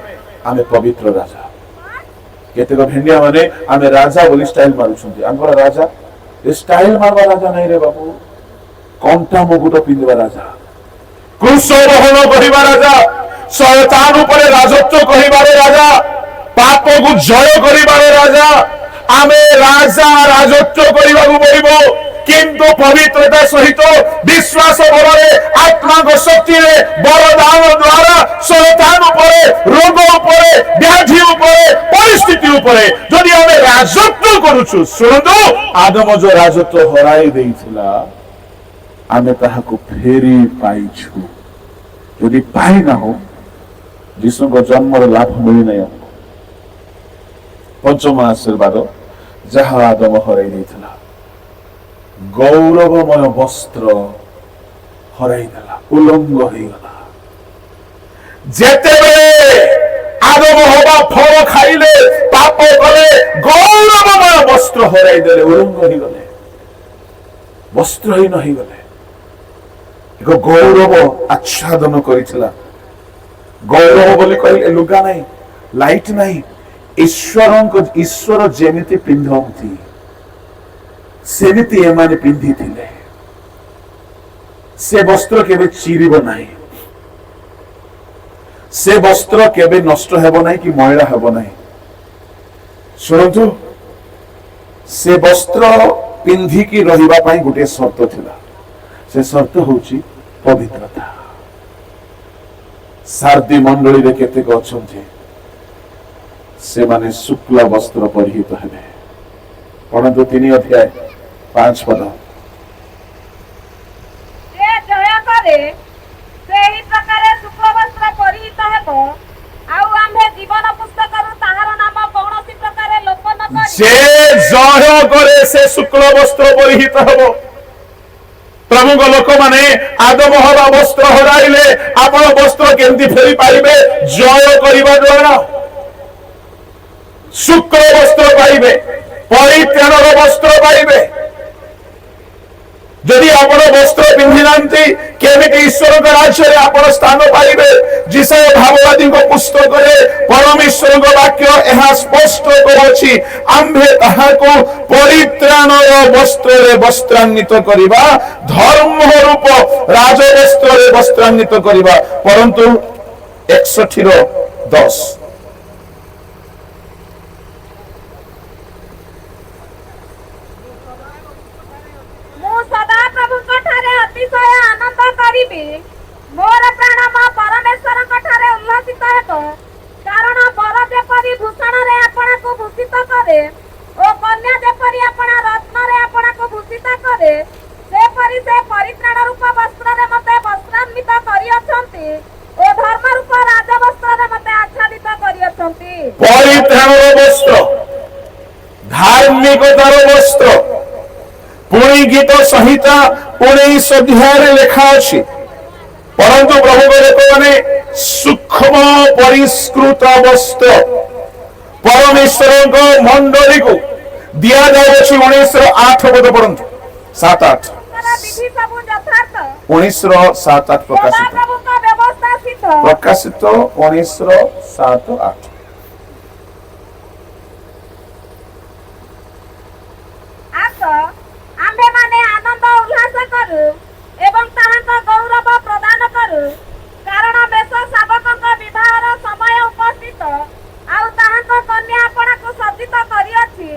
ଆମେ ପବିତ୍ର ରାଜା। କେତେକ ଭେଣ୍ଡିଆ ମାନେ ଆମେ ରାଜା ବୋଲି ଷ୍ଟାଇଲ ମାରୁଛନ୍ତି। ଆମର ରାଜା ଏ ଷ୍ଟାଇଲ ମାରବା ରାଜା ନାହିଁ ରେ ବାବୁ। କଣ୍ଟା ମୁକୁଟ ପିନ୍ଧିବା ରାଜା, କୃଷ ବହନ କରିବା ରାଜା, ଶୟତାନ ଉପରେ ରାଜତ୍ୱ କରିବାର ରାଜା, ପାପକୁ ଜୟ କରିବାର ରାଜା। ଆମେ ରାଜା ରାଜତ୍ୱ କରିବାକୁ ପଡିବ, କିନ୍ତୁ ପବିତ୍ରତା ସହିତ, ବିଶ୍ୱାସ ବଳରେ, ଆତ୍ମାଙ୍କ ଶକ୍ତିରେ, ବରଦାନ ଦ୍ୱାରା ଶୟତାନ ଉପରେ, ରୋଗ ଉପରେ, ବ୍ୟାଧି ଉପରେ, ପରିସ୍ଥିତି ଉପରେ ଯଦି ଆମେ ରାଜତ୍ୱ କରୁଛୁ। ଶୁଣନ୍ତୁ, ଆଦମ ଯୋଉ ରାଜତ୍ୱ ହରାଇ ଦେଇଥିଲା, ଆମେ ତାହାକୁ ଫେରି ପାଇଛୁ। ଯଦି ପାଇନାହୁଁ, ଯୀଶୁଙ୍କ ଜନ୍ମର ଲାଭ ମିଳିନାହିଁ। ପଞ୍ଚମ ଆଶୀର୍ବାଦ, ଯାହା ଆଦମ ହରାଇ ଦେଇଥିଲା, ଗୌରବମୟ ବସ୍ତ୍ର ହରାଇ ଦେଲା, ଉଲଙ୍ଗ ହେଇଗଲା। ଯେତେବେଳେ ଆଦମ ହବା ଫଳ ଖାଇଲେ, ପାପ କଲେ, ଗୌରବମୟ ବସ୍ତ୍ର ହରାଇ ଦେଲେ, ଉଲଙ୍ଗ ହେଇଗଲେ, ବସ୍ତ୍ରହୀନ ହେଇଗଲେ। ଏକ ଗୌରବ ଆଚ୍ଛାଦନ କରିଥିଲା। ଗୌରବ ବୋଲି କହିଲେ ଲୁଗା ନାହିଁ, ଲାଇଟ୍ ନାହିଁ, ଈଶ୍ୱର ଯେମିତି ପିନ୍ଧନ୍ତି ସେମିତି ଏମାନେ ପିନ୍ଧିଥିଲେ। ସେ ବସ୍ତ୍ର କେବେ ଚିରିବ ନାହିଁ, ସେ ବସ୍ତ୍ର କେବେ ନଷ୍ଟ ହେବ ନାହିଁ କି ମଇଳା ହେବ ନାହିଁ। ଶୁଣନ୍ତୁ, ସେ ବସ୍ତ୍ର ପିନ୍ଧିକି ରହିବା ପାଇଁ ଗୋଟିଏ ସର୍ତ୍ତ ଥିଲା। ସେ ସର୍ତ୍ତ ହଉଛି ପବିତ୍ରତା। ସାର୍ଦି ମଣ୍ଡଳୀରେ କେତେକ ଅଛନ୍ତି, ସେମାନେ ଶୁକ୍ଲା ବସ୍ତ୍ର ପରିହିତ ହେବେ। ପଢନ୍ତୁ 3 ଅଧ୍ୟାୟ 5 ପଦ। ଯେ ଜୟ କରେ ସେହି ପ୍ରକାରେ ଶୁକ୍ଳ ବସ୍ତ୍ର ପରିହିତ ହେବ, ଆଉ ଆମ୍ଭେ ଜୀବନ ପୁସ୍ତକରୁ ତାହାର ନାମ କୌଣସି ପ୍ରକାରେ ଲୋପ ନ କରି ଯେ ଜୟ କରେ ସେ ଶୁକ୍ଳ ବସ୍ତ୍ର ପରିହିତ ହେବ। ପ୍ରଭୁଙ୍କ ଲୋକମାନେ ଆଦମ ହବା ବସ୍ତ୍ର ହରାଇଲେ, ଆପଣ ବସ୍ତ୍ର କେମିତି ଫେରି ପାରିବେ? ଜୟ କରିବା ଦ୍ୱାରା ଶୁକ୍ଳ ବସ୍ତ୍ର ପାଇବେ, ପରିତ୍ରାଣର ବସ୍ତ୍ର ପାଇବେ। ଯଦି ଆପଣ ବସ୍ତ୍ର ପିନ୍ଧି ନାହାନ୍ତି, କେମିତି ଈଶ୍ୱରଙ୍କ ରାଜ୍ୟରେ ଆପଣ ସ୍ଥାନ ପାଇବେ? ଯିଶାୟ ଭାବବାଦୀଙ୍କ ପୁସ୍ତକରେ ପରମେଶ୍ୱରଙ୍କ ବାକ୍ୟ ଏହା ସ୍ପଷ୍ଟ କରୁଛି, ଆମ୍ଭେ ତାହାକୁ ପରିତ୍ରାଣର ବସ୍ତ୍ରରେ ବସ୍ତ୍ରାନ୍ୱିତ କରିବା, ଧର୍ମ ରୂପ ରାଜବସ୍ତ୍ରରେ ବସ୍ତ୍ରାନ୍ୱିତ କରିବା। ପରନ୍ତୁ 61:10 ସଦାପ୍ରଭୁଙ୍କ ଠାରେ ଅତିଶୟ ଆନନ୍ଦ କରିବି, ମୋର ପ୍ରାଣ ମୋ ପରମେଶ୍ୱରଙ୍କ ଠାରେ ଉଲ୍ଲସିତ ହେବ। କାରଣ ବର ଯେପରି ଭୂଷଣରେ ଆପଣଙ୍କୁ ଭୂଷିତ କରେ ଓ କନ୍ୟା ଯେପରି ଆପଣା ରତ୍ନରେ ଆପଣଙ୍କୁ ଭୂଷିତ କରେ, ସେପରି ସେ ପରିତ୍ରାଣ ରୂପ ବସ୍ତ୍ରରେ ମତେ ବସ୍ତ୍ରାନ୍ୱିତ କରିଅଛନ୍ତି ଓ ଧର୍ମ ରୂପ ରାଜବସ୍ତ୍ରରେ ମତେ ଆଚ୍ଛାଦିତ କରିଅଛନ୍ତି। ପରିତ୍ରାଣର ବସ୍ତ୍ର, ଧାର୍ମିକତାର ବସ୍ତ୍ର। ପୁଣି ଗୀତ ସଂହିତା 19 ଅଧ୍ୟାୟରେ ଲେଖା ଅଛି, ପରନ୍ତୁ ପ୍ରଭୁଙ୍କ ଲୋକମାନେ ସୂକ୍ଷ୍ମ ପରିଷ୍କୃତ ବସ୍ତ୍ର ପରମେଶ୍ୱରଙ୍କ ମଣ୍ଡଳୀକୁ ଦିଆଯାଉଅଛି। 19:8 ପଦ ପଢନ୍ତୁ, 7-8। ବିଧି ସବୁ ଯଥାର୍ଥ 19:7-8 ପ୍ରକାଶିତ, ସଦାପ୍ରଭୁଙ୍କ ବ୍ୟବସ୍ଥା ସିଦ୍ଧ। ପ୍ରକାଶିତ 19:7-8। ଆସ ଆମ୍ଭେମାନେ ଆନନ୍ଦ ଉଲ୍ଲାସ କରୁ ଏବଂ ତାହାଙ୍କ ଗୌରବ ପ୍ରଦାନ କରୁ, କାରଣ ବେଶ ଶାବକଙ୍କ ବିବାହର ସମୟ ଉପସ୍ଥିତ, ଆଉ ତାହାଙ୍କ କନ୍ୟା ଆପଣଙ୍କୁ ସଜ୍ଜିତ କରିଅଛି।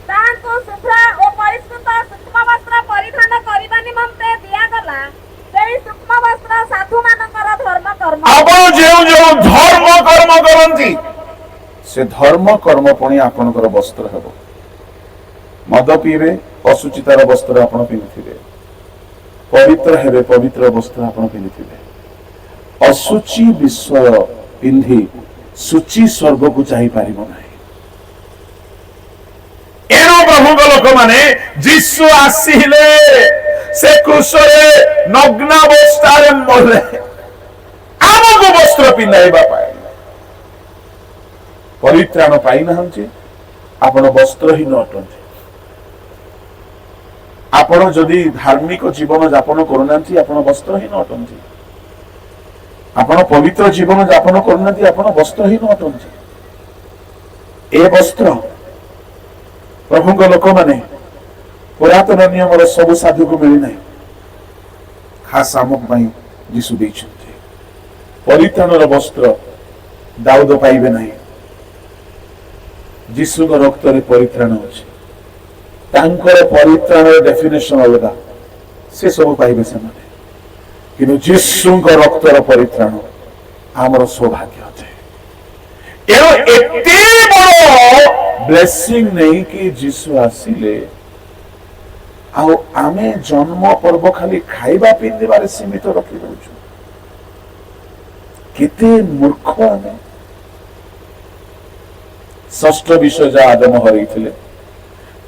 ତାହାଙ୍କୁ ଶୁଭ୍ର ଓ ପରିଷ୍କୃତ ସୂକ୍ଷ୍ମ ବସ୍ତ୍ର ପରିଧାନ କରିବା ନିମନ୍ତେ ଦିଆଗଲା। ସେହି ସୂକ୍ଷ୍ମ ବସ୍ତ୍ର ସାଧୁମାନଙ୍କର ଧର୍ମ କର୍ମ। ଆପଣ ଯେଉଁ ଯେଉଁ ଧର୍ମ କର୍ମ କରନ୍ତି, ସେ ଧର୍ମ କର୍ମ ପୁଣି ଆପଣଙ୍କର ବସ୍ତ୍ର ହେବ। ମଦ ପିଇବେ, ଅଶୁଚିତାର ବସ୍ତ୍ର ଆପଣ ପିନ୍ଧିଥିବେ। ପବିତ୍ର ହେବେ, ପବିତ୍ର ବସ୍ତ୍ର ଆପଣ ପିନ୍ଧିଥିବେ। ଅଶୁଚି ବିଷୟ ପିନ୍ଧି ସୂଚି ସ୍ୱର୍ଗକୁ ଯାଇପାରିବ ନାହିଁ। ଏଣୁ ପ୍ରଭୁଙ୍କ ଲୋକମାନେ ଯୀଶୁ ଆସିଲେ, ସେ କ୍ରୁଶରେ ନଗ୍ନାବସ୍ଥାରେ ମଲେ ଆମକୁ ବସ୍ତ୍ର ପିନ୍ଧାଇବା ପାଇଁ। ପରିତ୍ରାଣ ପାଇନାହାନ୍ତି, ଆପଣ ବସ୍ତ୍ରହୀନ ଅଟନ୍ତି। ଆପଣ ଯଦି ଧାର୍ମିକ ଜୀବନ ଯାପନ କରୁନାହାନ୍ତି, ଆପଣ ବସ୍ତ୍ରହୀନ ଅଟନ୍ତି। ଆପଣ ପବିତ୍ର ଜୀବନ ଯାପନ କରୁନାହାନ୍ତି, ଆପଣ ବସ୍ତ୍ରହୀନ ଅଟନ୍ତି। ଏ ବସ୍ତ୍ର ପ୍ରଭୁଙ୍କ ଲୋକମାନେ ପୁରାତନ ନିୟମର ସବୁ ସାଧୁକୁ ମିଳିନାହିଁ, ଖାସ୍ ଆମକ ପାଇଁ ଯୀଶୁ ଦେଇଛନ୍ତି। ପରିତ୍ରାଣର ବସ୍ତ୍ର ଦାଉଦ ପାଇବେ ନାହିଁ, ଯୀଶୁଙ୍କ ରକ୍ତରେ ପରିତ୍ରାଣ ଅଛି। ତାଙ୍କର ପରିତ୍ରାଣର ଡେଫିନେସନ ଅଲଗା, ସେ ସବୁ ପାଇବେ ସେମାନେ। କିନ୍ତୁ ଯୀଶୁଙ୍କ ରକ୍ତର ପରିତ୍ରାଣ ଆମର ସୌଭାଗ୍ୟ ଅଟେ। ଏଣୁ ଏତେ ବଡ଼ ବ୍ଲେସିଂ ନେଇକି ଯୀଶୁ ଆସିଲେ, ଆଉ ଆମେ ଜନ୍ମ ପର୍ବ ଖାଲି ଖାଇବା ପିନ୍ଧିବାରେ ସୀମିତ ରଖିଦଉଛୁ। କେତେ ମୂର୍ଖ ଆମେ। ଷଷ୍ଠ ବିଷୟ ଯାହା ଆଦମ ହରେଇଥିଲେ,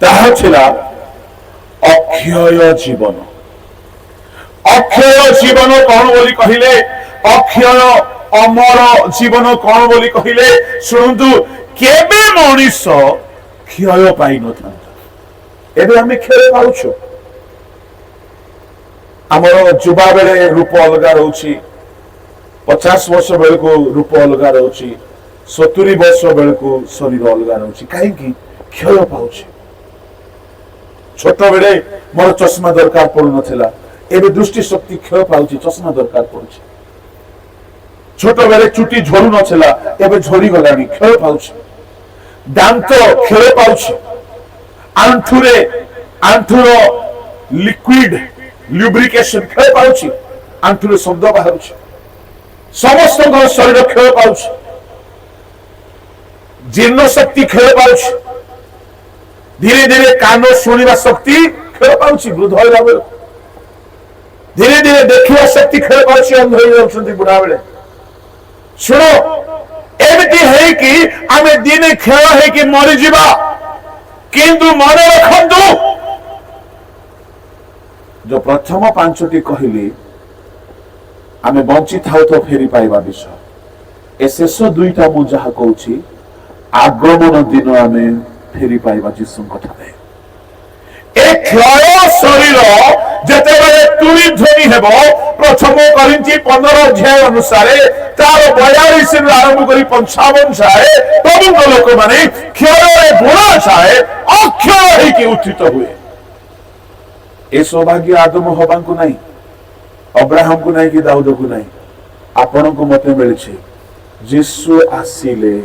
ତାହା ଥିଲା ଅକ୍ଷୟ ଜୀବନ। ଅକ୍ଷୟ ଜୀବନ କଣ ବୋଲି କହିଲେ? ଅକ୍ଷୟ ଅମର ଜୀବନ କଣ ବୋଲି କହିଲେ? ଶୁଣନ୍ତୁ, କେବେ ମଣିଷ କ୍ଷୟ ପାଇନଥାନ୍ତା। ଏବେ ଆମେ କ୍ଷୟ ପାଉଛୁ। ଆମର ଯୁବା ବେଲେ ରୂପ ଅଲଗା ରହୁଛି, 50 ବର୍ଷ ବେଳକୁ ରୂପ ଅଲଗା ରହୁଛି, 70 ବର୍ଷ ବେଳକୁ ଶରୀର ଅଲଗା ରହୁଛି। କାହିଁକି? କ୍ଷୟ ପାଉଛି। ଛୋଟ ବେଳେ ମୋର ଚଷମା ଦରକାର ପଡୁନଥିଲା, ଏବେ ଦୃଷ୍ଟି ଶକ୍ତି କ୍ଷୟ ପାଉଛି, ଚଷମା ଦରକାର ପଡୁଛି। ଛୋଟ ବେଳେ ଚୁଟି ଝଡୁ ନଥିଲା, ଏବେ ଝଡି ଗଲାଣି, କ୍ଷୟ ପାଉଛି। ଦାନ୍ତ କ୍ଷୟ ପାଉଛି। ଆଣ୍ଠୁର ଲିକ୍ୱିଡ ଲ୍ୟୁବ୍ରିକେସନ କ୍ଷୟ ପାଉଛି, ଆଣ୍ଠୁରେ ଶବ୍ଦ ବାହାରୁଛି। ସମସ୍ତଙ୍କର ଶରୀର କ୍ଷୟ ପାଉଛି, ଜୀର୍ଣ୍ଣ ଶକ୍ତି କ୍ଷୟ ପାଉଛି। ଧୀରେ ଧୀରେ କାନ ଶୁଣିବା ଶକ୍ତି କ୍ଷୟ ପାଉଛି ବୃଦ୍ଧ ହେଲା ବେଳକୁ। ଧୀରେ ଧୀରେ ଦେଖିବା ଶକ୍ତି କ୍ଷୟ ପାଉଛି, ଅନ୍ଧ ହେଇଯାଉଛନ୍ତି ବୁଢା ବେଳେ। ଶୁଣ, ଏମିତି ହେଇକି ଆମେ ଦିନେ କ୍ଷୟ ହେଇକି ମରିଯିବା, କିନ୍ତୁ ମନେ ରଖନ୍ତୁ ଯୋଉ ପ୍ରଥମ 5ଟି କହିଲି ଆମେ ବଞ୍ଚିଥାଉ ତ ଫେରି ପାଇବା ବିଷୟ, ଏ ଶେଷ 2ଟା ମୁଁ ଯାହା କହୁଛି ଆଗମନ ଦିନ ଆମେ ଫେରି ପାଇବା ଯୀଶୁଙ୍କ ଠାରେ। ଏ କ୍ଷୟ ଶରୀର ଯେତେବେଳେ ତୁଳିଧ୍ୱନି ହେବ, ପ୍ରଥମ କରିନ୍ତି 15 ଅଧ୍ୟାୟ ଅନୁସାରେ ତାର 42ରୁ ଆରମ୍ଭ କରି 55 ଯାଏ ପ୍ରଭୁଙ୍କ ଲୋକମାନେ କ୍ଷୟରେ ବୁଣା ଯାଏ, ଅକ୍ଷୟ ହେଇକି ଉତ୍ଥିତ ହୁଏ। ଏ ସୌଭାଗ୍ୟ ଆଦମ ହବାଙ୍କୁ ନାହିଁ, ଅବ୍ରାହମକୁ ନାହିଁ କି ଦାଉଦକୁ ନାହିଁ, ଆପଣଙ୍କୁ ମତେ ମିଳିଛି। ଯୀଶୁ ଆସିଲେ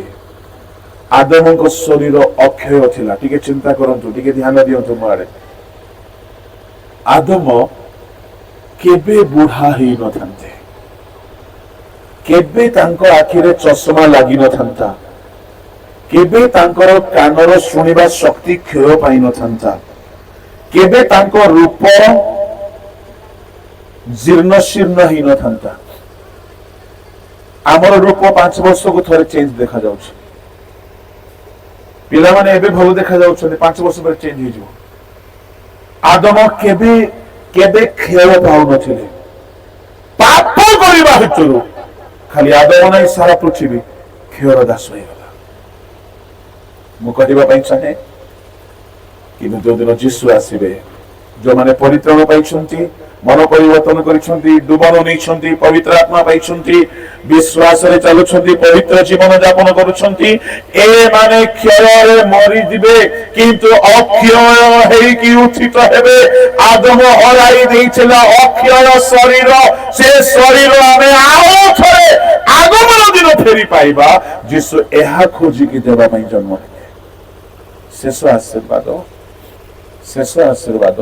ଆଦମଙ୍କ ଶରୀର ଅକ୍ଷୟ ଥିଲା। ଟିକେ ଚିନ୍ତା କରନ୍ତୁ, ଟିକେ ଧ୍ୟାନ ଦିଅନ୍ତୁ ମୋ ଆଡେ। ଆଦମ କେବେ ବୁଢା ହେଇନଥାନ୍ତେ, କେବେ ତାଙ୍କ ଆଖିରେ ଚଷମା ଲାଗିନଥାନ୍ତା, କେବେ ତାଙ୍କର କାନର ଶୁଣିବା ଶକ୍ତି କ୍ଷୟ ପାଇନଥାନ୍ତା, କେବେ ତାଙ୍କ ରୂପ ଜୀର୍ଣ୍ଣ ଶୀର୍ଣ୍ଣ ହେଇନଥାନ୍ତା। ଆମର ରୂପ 5 ବର୍ଷକୁ ଥରେ ଚେଞ୍ଜ ଦେଖାଯାଉଛି। ପିଲାମାନେ ଏବେ ଭଲ ଦେଖାଯାଉଛନ୍ତି, 5 ବର୍ଷ ପରେ ଚେଞ୍ଜ ହେଇଯିବ। ଆଦମ କେବେ କେବେ କ୍ଷୟ ପାଉନଥିଲେ। ପାପ କରିବା ହେତୁରୁ ଖାଲି ଆଦମ ନାହିଁ, ସାରା ପୃଥିବୀ କ୍ଷୟର ଦାସ ହେଇଗଲା। ମୁଁ କହିବା ପାଇଁ ଚାହେଁ, କିନ୍ତୁ ଯୋଉଦିନ ଯୀଶୁ ଆସିବେ, ଯୋଉମାନେ ପରିତ୍ରାଣ ପାଇଛନ୍ତି, ମନ ପରିବର୍ତ୍ତନ କରିଛନ୍ତି, ଡୁବନ ନେଇଛନ୍ତି, ପବିତ୍ର ଆତ୍ମା ପାଇଛନ୍ତି, ବିଶ୍ୱାସରେ ଚାଲୁଛନ୍ତି, ପବିତ୍ର ଜୀବନ ଯାପନ କରୁଛନ୍ତି, ଏମାନେ କ୍ଷୟରେ ମରିଯିବେ କିନ୍ତୁ ଅକ୍ଷୟ ହେଇକି ଉତ୍ଥିତ ହେବେ। ଆଦମ ହରାଇ ଦେଇଥିଲା ଅକ୍ଷୟ ଶରୀର, ସେ ଶରୀର ଆମେ ଆଉ ଥରେ ଆଗମନ ଦିନ ଫେରି ପାଇବା। ଯୀଶୁ ଏହା ଖୋଜିକି ଦେବା ପାଇଁ ଜନ୍ମ ହେଲେ। ଶେଷ ଆଶୀର୍ବାଦ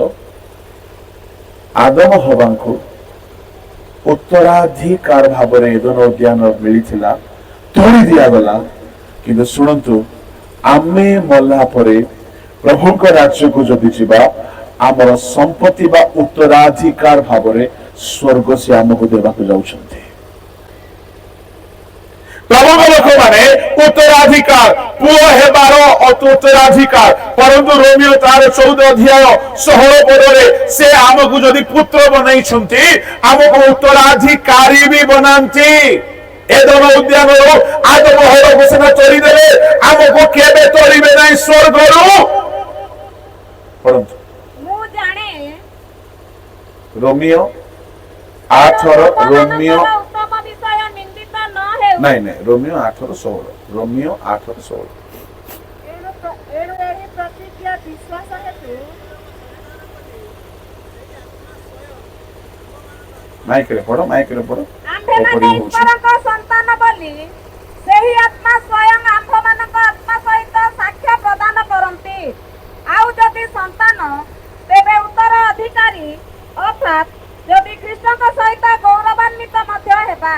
ଆଦମ ହବାଙ୍କୁ ଉତ୍ତରାଧିକାର ଭାବରେ ଏଦନ ଉଦ୍ୟାନ ମିଳିଥିଲା, ତୋଳି ଦିଆଗଲା। କିନ୍ତୁ ଶୁଣନ୍ତୁ, ଆମେ ମଲା ପରେ ପ୍ରଭୁଙ୍କ ରାଜ୍ୟକୁ ଯଦି ଯିବା, ଆମର ସମ୍ପତ୍ତି ବା ଉତ୍ତରାଧିକାର ଭାବରେ ସ୍ୱର୍ଗ ସେ ଆମକୁ ଦେବାକୁ ଯାଉଛନ୍ତି। ପ୍ରଭୁଙ୍କ ଲୋକମାନେ ଉତ୍ତରାଧିକାର, ପୁଅ ହେବାର ଉତ୍ତରାଧିକାର। ପରନ୍ତୁ ରୋମିଓ ତାର 14 ଅଧ୍ୟାୟ 16 ପଦରେ ସେ ଆମକୁ ଯଦି ପୁତ୍ର ବନେଇଛନ୍ତି, ଆମକୁ ଉତ୍ତରାଧିକାରୀ ବି ବନାନ୍ତି। ଏଦନ ଉଦ୍ୟାନରୁ ଆଦମ ହରକୁ ସିନା ତୋଳିଦେଲେ, ଆମକୁ କେବେ ତୋଳିବେ ନାହିଁ ସ୍ୱର୍ଗରୁ। ପଢନ୍ତୁ, ମୁଁ ଜାଣେ ରୋମିଓ 8ର ରୋମିଓ ଉତ୍ତମ ବିଷୟ ନିନ୍ଦିତ ନ ହେଉ। ନାଇଁ ରୋମିଓ 8ର 16, ରୋମିଓ 8ର 16। ଏଣୁ ଏହି ପ୍ରତିଜ୍ଞା ବିଶ୍ୱାସ ହେତୁ ମାଇକରେ ପଢ। ଆମ୍ଭେମାନେ ଈଶ୍ୱରଙ୍କ ସନ୍ତାନ ବୋଲି ସେହି ଆତ୍ମା ସ୍ୱୟଂ ଆମ୍ଭମାନଙ୍କ ଆତ୍ମା ସହିତ ସାକ୍ଷ୍ୟ ପ୍ରଦାନ କରନ୍ତି। ଆଉ ଯଦି ସନ୍ତାନ, ତେବେ ଉତ୍ତର ଅଧିକାରୀ, ଅର୍ଥାତ୍ ଯଦି ଖ୍ରୀଷ୍ଟଙ୍କ ସହିତ ଗୌରବାନ୍ୱିତ ମଧ୍ୟ ହେବା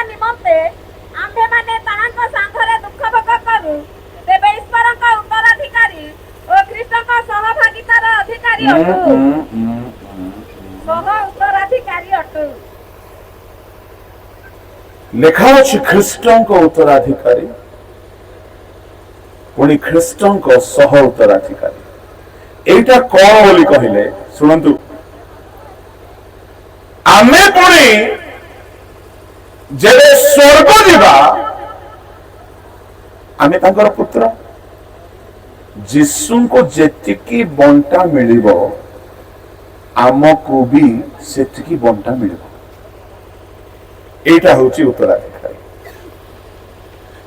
ନିମନ୍ତେ ଆମ୍ଭେମାନେ ତାହାଙ୍କ ସାଙ୍ଗରେ ଦୁଃଖ ଭୋଗ କରୁ, ତେବେ ଈଶ୍ୱରଙ୍କ ଉତ୍ତରାଧିକାରୀ ଓ ଖ୍ରୀଷ୍ଟଙ୍କ ସହଭାଗିତାର ଅଧିକାରୀ ଅଟୁ। ସହ ଉତ୍ତରାଧିକାରୀ ଅଟୁ। ଲେଖା ଅଛି ଖ୍ରୀଷ୍ଟଙ୍କ ଉତ୍ତରାଧିକାରୀ, ପୁଣି ଖ୍ରୀଷ୍ଟଙ୍କ ସହ ଉତ୍ତରାଧିକାରୀ। এইটা কଣ ବୋଲି କହିଲେ, ଶୁଣନ୍ତୁ, ଆମେ ପୁଣି ଯେବେ ସ୍ୱର୍ଗ ଯିବା, ଆମେ ତାଙ୍କର ପୁତ୍ର। ଯୀଶୁଙ୍କୁ ଯେତିକି ବଣ୍ଟା ମିଳିବ, ଆମକୁ ବି ସେତିକି ବଣ୍ଟା ମିଳିବ। ଏଇଟା ହଉଛି ଉତ୍ତରାଧିକାରୀ।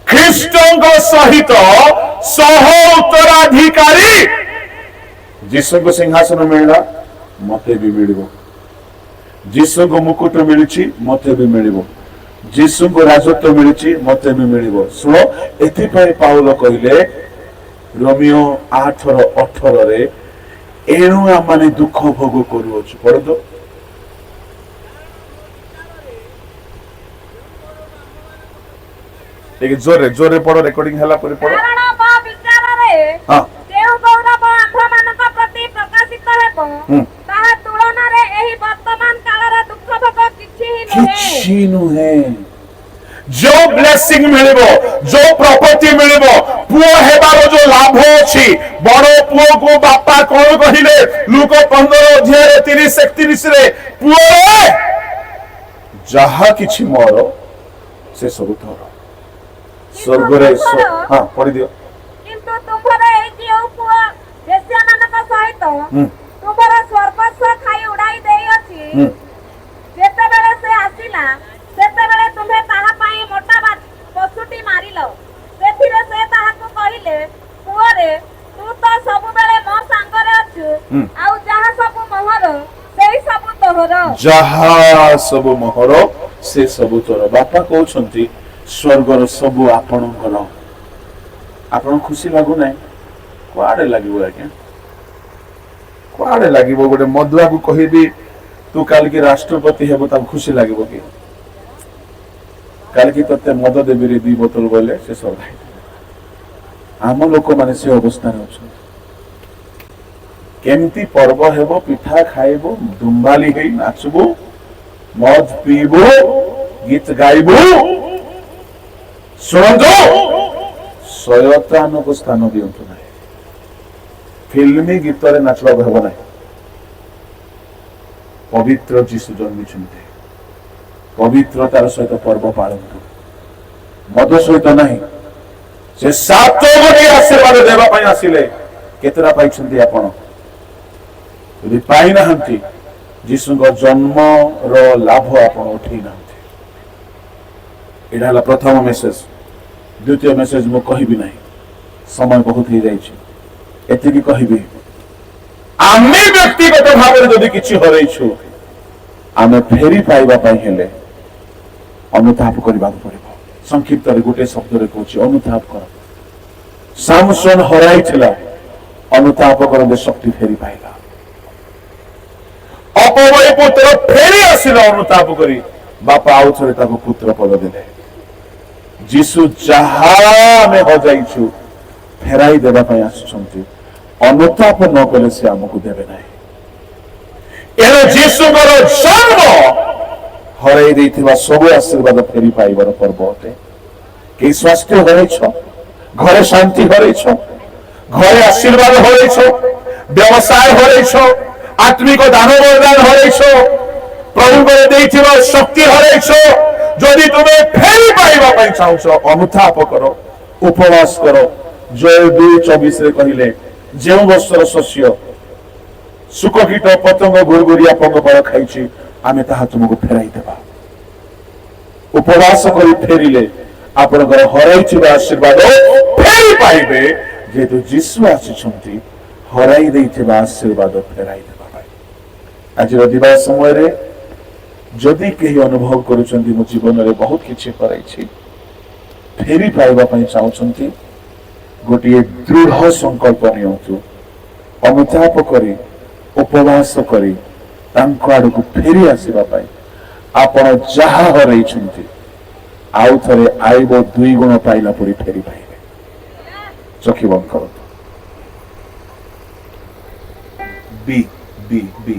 ଖ୍ରୀଷ୍ଟଙ୍କ ସହିତ ସହ ଉତ୍ତରାଧିକାରୀ। ଯୀଶୁଙ୍କୁ ସିଂହାସନ ମିଳିଲା, ମତେ ବି ମିଳିବ। ଯୀଶୁଙ୍କୁ ମୁକୁଟ ମିଳିଛି, ମତେ ବି ମିଳିବ। ଯୀଶୁଙ୍କୁ ରାଜତ୍ୱ ମିଳିଛି, ମତେ ବି ମିଳିବ। ଶୁଣ, ଏଥିପାଇଁ ପାଉଲ କହିଲେ ରୋମିଓ 8:18 ଏଣୁ ଆମମାନେ ଦୁଃଖ ଭୋଗ କରୁଅଛୁ। ପଢନ୍ତୁ। ଟିକେ ଜୋରେ ଜୋରେ ପଢ, ରେକର୍ଡିଂ ହେଲା ପରେ ପଢ। କାରଣ ମୋ ବିଚାରରେ ହଁ ଯେଉଁ ଗୌରବ ଆମ୍ଭମାନଙ୍କ ପ୍ରତି ପ୍ରକାଶିତ ହେବ, ତାହା ତୁଳନାରେ ଏହି ବର୍ତ୍ତମାନ କାଳର ଦୁଃଖ ଭୋଗ କିଛି ହିଁ ନୁହେଁ। କିଛି ନୁହେଁ। ଯୋଉ ବ୍ଲେସିଂ ମିଳିବ, ଯୋଉ ପ୍ରପର୍ଟି ମିଳିବ, ପୁଅ ହେବାର ଯୋଉ ଲାଭ ଅଛି, ବଡ ପୁଅକୁ ବାପା କଣ କହିଲେ ଲୁକ 15:30-31 ପୁଅ ଯାହା କିଛି ମୋର ସେ ସବୁ ତୋର। ସ୍ୱର୍ଗରେ ହଁ ପଢିଦିଅ। କିନ୍ତୁ ତୁମ୍ଭର ଏଇ ଯେଉଁ ପୁଅ ବେଶ୍ୟାମାନଙ୍କ ସହିତ ତୁମ୍ଭର ସର୍ବସ୍ୱ ଖାଇ ଉଡାଇ ଦେଇଅଛି, ଯେତେବେଳେ ସେ ଆସିଲା ସେତେବେଳେ ତୁମ୍ଭେ ତାହା ପାଇଁ ମୋଟା ପଶୁଟି ମାରିଲ। ସେଥିରେ ସେ ତାହାକୁ କହିଲେ, ପୁଅରେ ତୁ ତ ସବୁବେଳେ ମୋ ସାଙ୍ଗରେ ଅଛୁ, ଆଉ ଯାହା ସବୁ ମୋହର ସେଇ ସବୁ ତୋହର। ଯାହା ସବୁ ମୋହର ସେ ସବୁ ତୋର। ବାପା କହୁଛନ୍ତି ସ୍ୱର୍ଗର ସବୁ ଆପଣଙ୍କର। ଆପଣ ଖୁସି ଲାଗୁନାହିଁ? କୁଆଡେ ଲାଗିବ ଆଜ୍ଞା? କୁଆଡେ ଲାଗିବ? ଗୋଟେ ମଦୁଆକୁ କହିବି ତୁ କାଲିକି ରାଷ୍ଟ୍ରପତି ହେବ, ତାକୁ ଖୁସି ଲାଗିବ କି? କାଲିକି ତତେ ମଦ ଦେବିରେ 2 ବୋତଲ ଗଲେ ସେ ସରିଲା। ଆମ ଲୋକମାନେ ସେ ଅବସ୍ଥାରେ ଅଛନ୍ତି। କେମିତି ପର୍ବ ହେବ, ପିଠା ଖାଇବୁ, ଦୁମ୍ବାଲି ହେଇ ନାଚବୁ, ମଦ ପିଇବୁ, ଗୀତ ଗାଇବୁ। ଶୁଣନ୍ତୁ, ଶୟତାନକୁ ସ୍ଥାନ ଦିଅନ୍ତୁ ନାହିଁ। ଫିଲ୍ମ ଗୀତରେ ନାଚବାକୁ ହେବ ନାହିଁ। ପବିତ୍ର ଯୀଶୁ ଜନ୍ମିଛନ୍ତି, ପବିତ୍ରତାର ସହିତ ପର୍ବ ପାଳନ୍ତୁ, ମଦ ସହିତ ନାହିଁ। ସେ 7 ଗୋଟି ଆଶୀର୍ବାଦ ଦେବା ପାଇଁ ଆସିଲେ। କେତେଟା ପାଇଛନ୍ତି ଆପଣ? ଯଦି ପାଇନାହାନ୍ତି, ଯୀଶୁଙ୍କ ଜନ୍ମର ଲାଭ ଆପଣ ଉଠେଇ ନାହାନ୍ତି। ଏଇଟା ହେଲା ପ୍ରଥମ ମେସେଜ। ଦ୍ୱିତୀୟ ମେସେଜ ମୁଁ କହିବି ନାହିଁ, ସମୟ ବହୁତ ହେଇଯାଇଛି। ଏତିକି କହିବି, ଆମେ ବ୍ୟକ୍ତିଗତ ଭାବରେ ଯଦି କିଛି ହରେଇଛୁ, ଆମେ ଫେରି ପାଇବା ପାଇଁ ହେଲେ ଅନୁତାପ କରିବାକୁ ପଡିବ। ସଂକ୍ଷିପ୍ତରେ ଗୋଟେ ଶବ୍ଦରେ କହୁଛି, ଅନୁତାପ କର। ସାମସନ ହରାଇଥିଲା, ଅନୁତାପ କରନ୍ତେ ଶକ୍ତି ଫେରି ପାଇଲା। ଅପମୟ ପୁତ୍ର ଫେରି ଆସିଲା ଅନୁତାପ କରି, ବାପା ଆଉ ଥରେ ତାକୁ ପୁତ୍ର ପଦ ଦେଲେ। ଯୀଶୁ ଯାହା ଆମେ ହଜାଇଛୁ ଫେରାଇ ଦେବା ପାଇଁ ଆସୁଛନ୍ତି। ଅନୁତାପ ନ କଲେ ସେ ଆମକୁ ଦେବେ ନାହିଁ। ଏଣୁ ଯୀଶୁଙ୍କର ଜନ୍ମ ହରାଇ ଦେଇଥିବା ସବୁ ଆଶୀର୍ବାଦ ଫେରି ପାଇବାର ପର୍ବ ଅଟେ। କେହି ସ୍ୱାସ୍ଥ୍ୟ ହରାଇଛ, ଘରେ ଶାନ୍ତି ହରାଇଛ, ଘରେ ଆଶୀର୍ବାଦ ହରାଇଛ, ବ୍ୟବସାୟ ହରାଇଛ, ଆତ୍ମିକ ଦାନ ବରଦାନ ହରାଇଛ, ପ୍ରଭୁଙ୍କର ଦେଇଥିବା ଶକ୍ତି ହରାଇଛ। ଯଦି ତୁମେ ଫେରି ପାଇବା ପାଇଁ ଚାହୁଁଛ, ଅନୁତାପ କର, ଉପବାସ କର। ଜୟ 2:24 କହିଲେ, ଯେଉଁ ବର୍ଷର ଶସ୍ୟ ଶୁକ କୀଟ ପତଙ୍ଗ ଗୁରୁଗୁରିଆ ପଙ୍ଗପାଳ ଖାଇଛି, ଆମେ ତାହା ତୁମକୁ ଫେରାଇ ଦେବା। ଉପବାସ କରି ଫେରିଲେ ଆପଣଙ୍କର ହରାଇଥିବା ଆଶୀର୍ବାଦ ଫେରି ପାଇବେ, ଯେହେତୁ ଯୀଶୁ ଆସିଛନ୍ତି ହରାଇ ଦେଇଥିବା ଆଶୀର୍ବାଦ ଫେରାଇ ଦେବା ପାଇଁ। ଆଜିର ଦିବା ସମୟରେ ଯଦି କେହି ଅନୁଭବ କରୁଛନ୍ତି ମୋ ଜୀବନରେ ବହୁତ କିଛି ହରାଇଛି, ଫେରି ପାଇବା ପାଇଁ ଚାହୁଁଛନ୍ତି, ଗୋଟିଏ ଦୃଢ ସଂକଳ୍ପ ନିଅନ୍ତୁ। ଅନୁତାପ କରି, ଉପବାସ କରି ତାଙ୍କ ଆଡକୁ ଫେରି ଆସିବା ପାଇଁ। ଆପଣ ଯାହା ହରାଇଛନ୍ତି ଆଉ ଥରେ ଆଇବ 2 ଗୁଣ ପାଇଲା ପରି ଫେରି ପାଇବେ। ଚକ୍ଷୁ ବନ୍ଦ କରନ୍ତୁ। ବି ବି ବି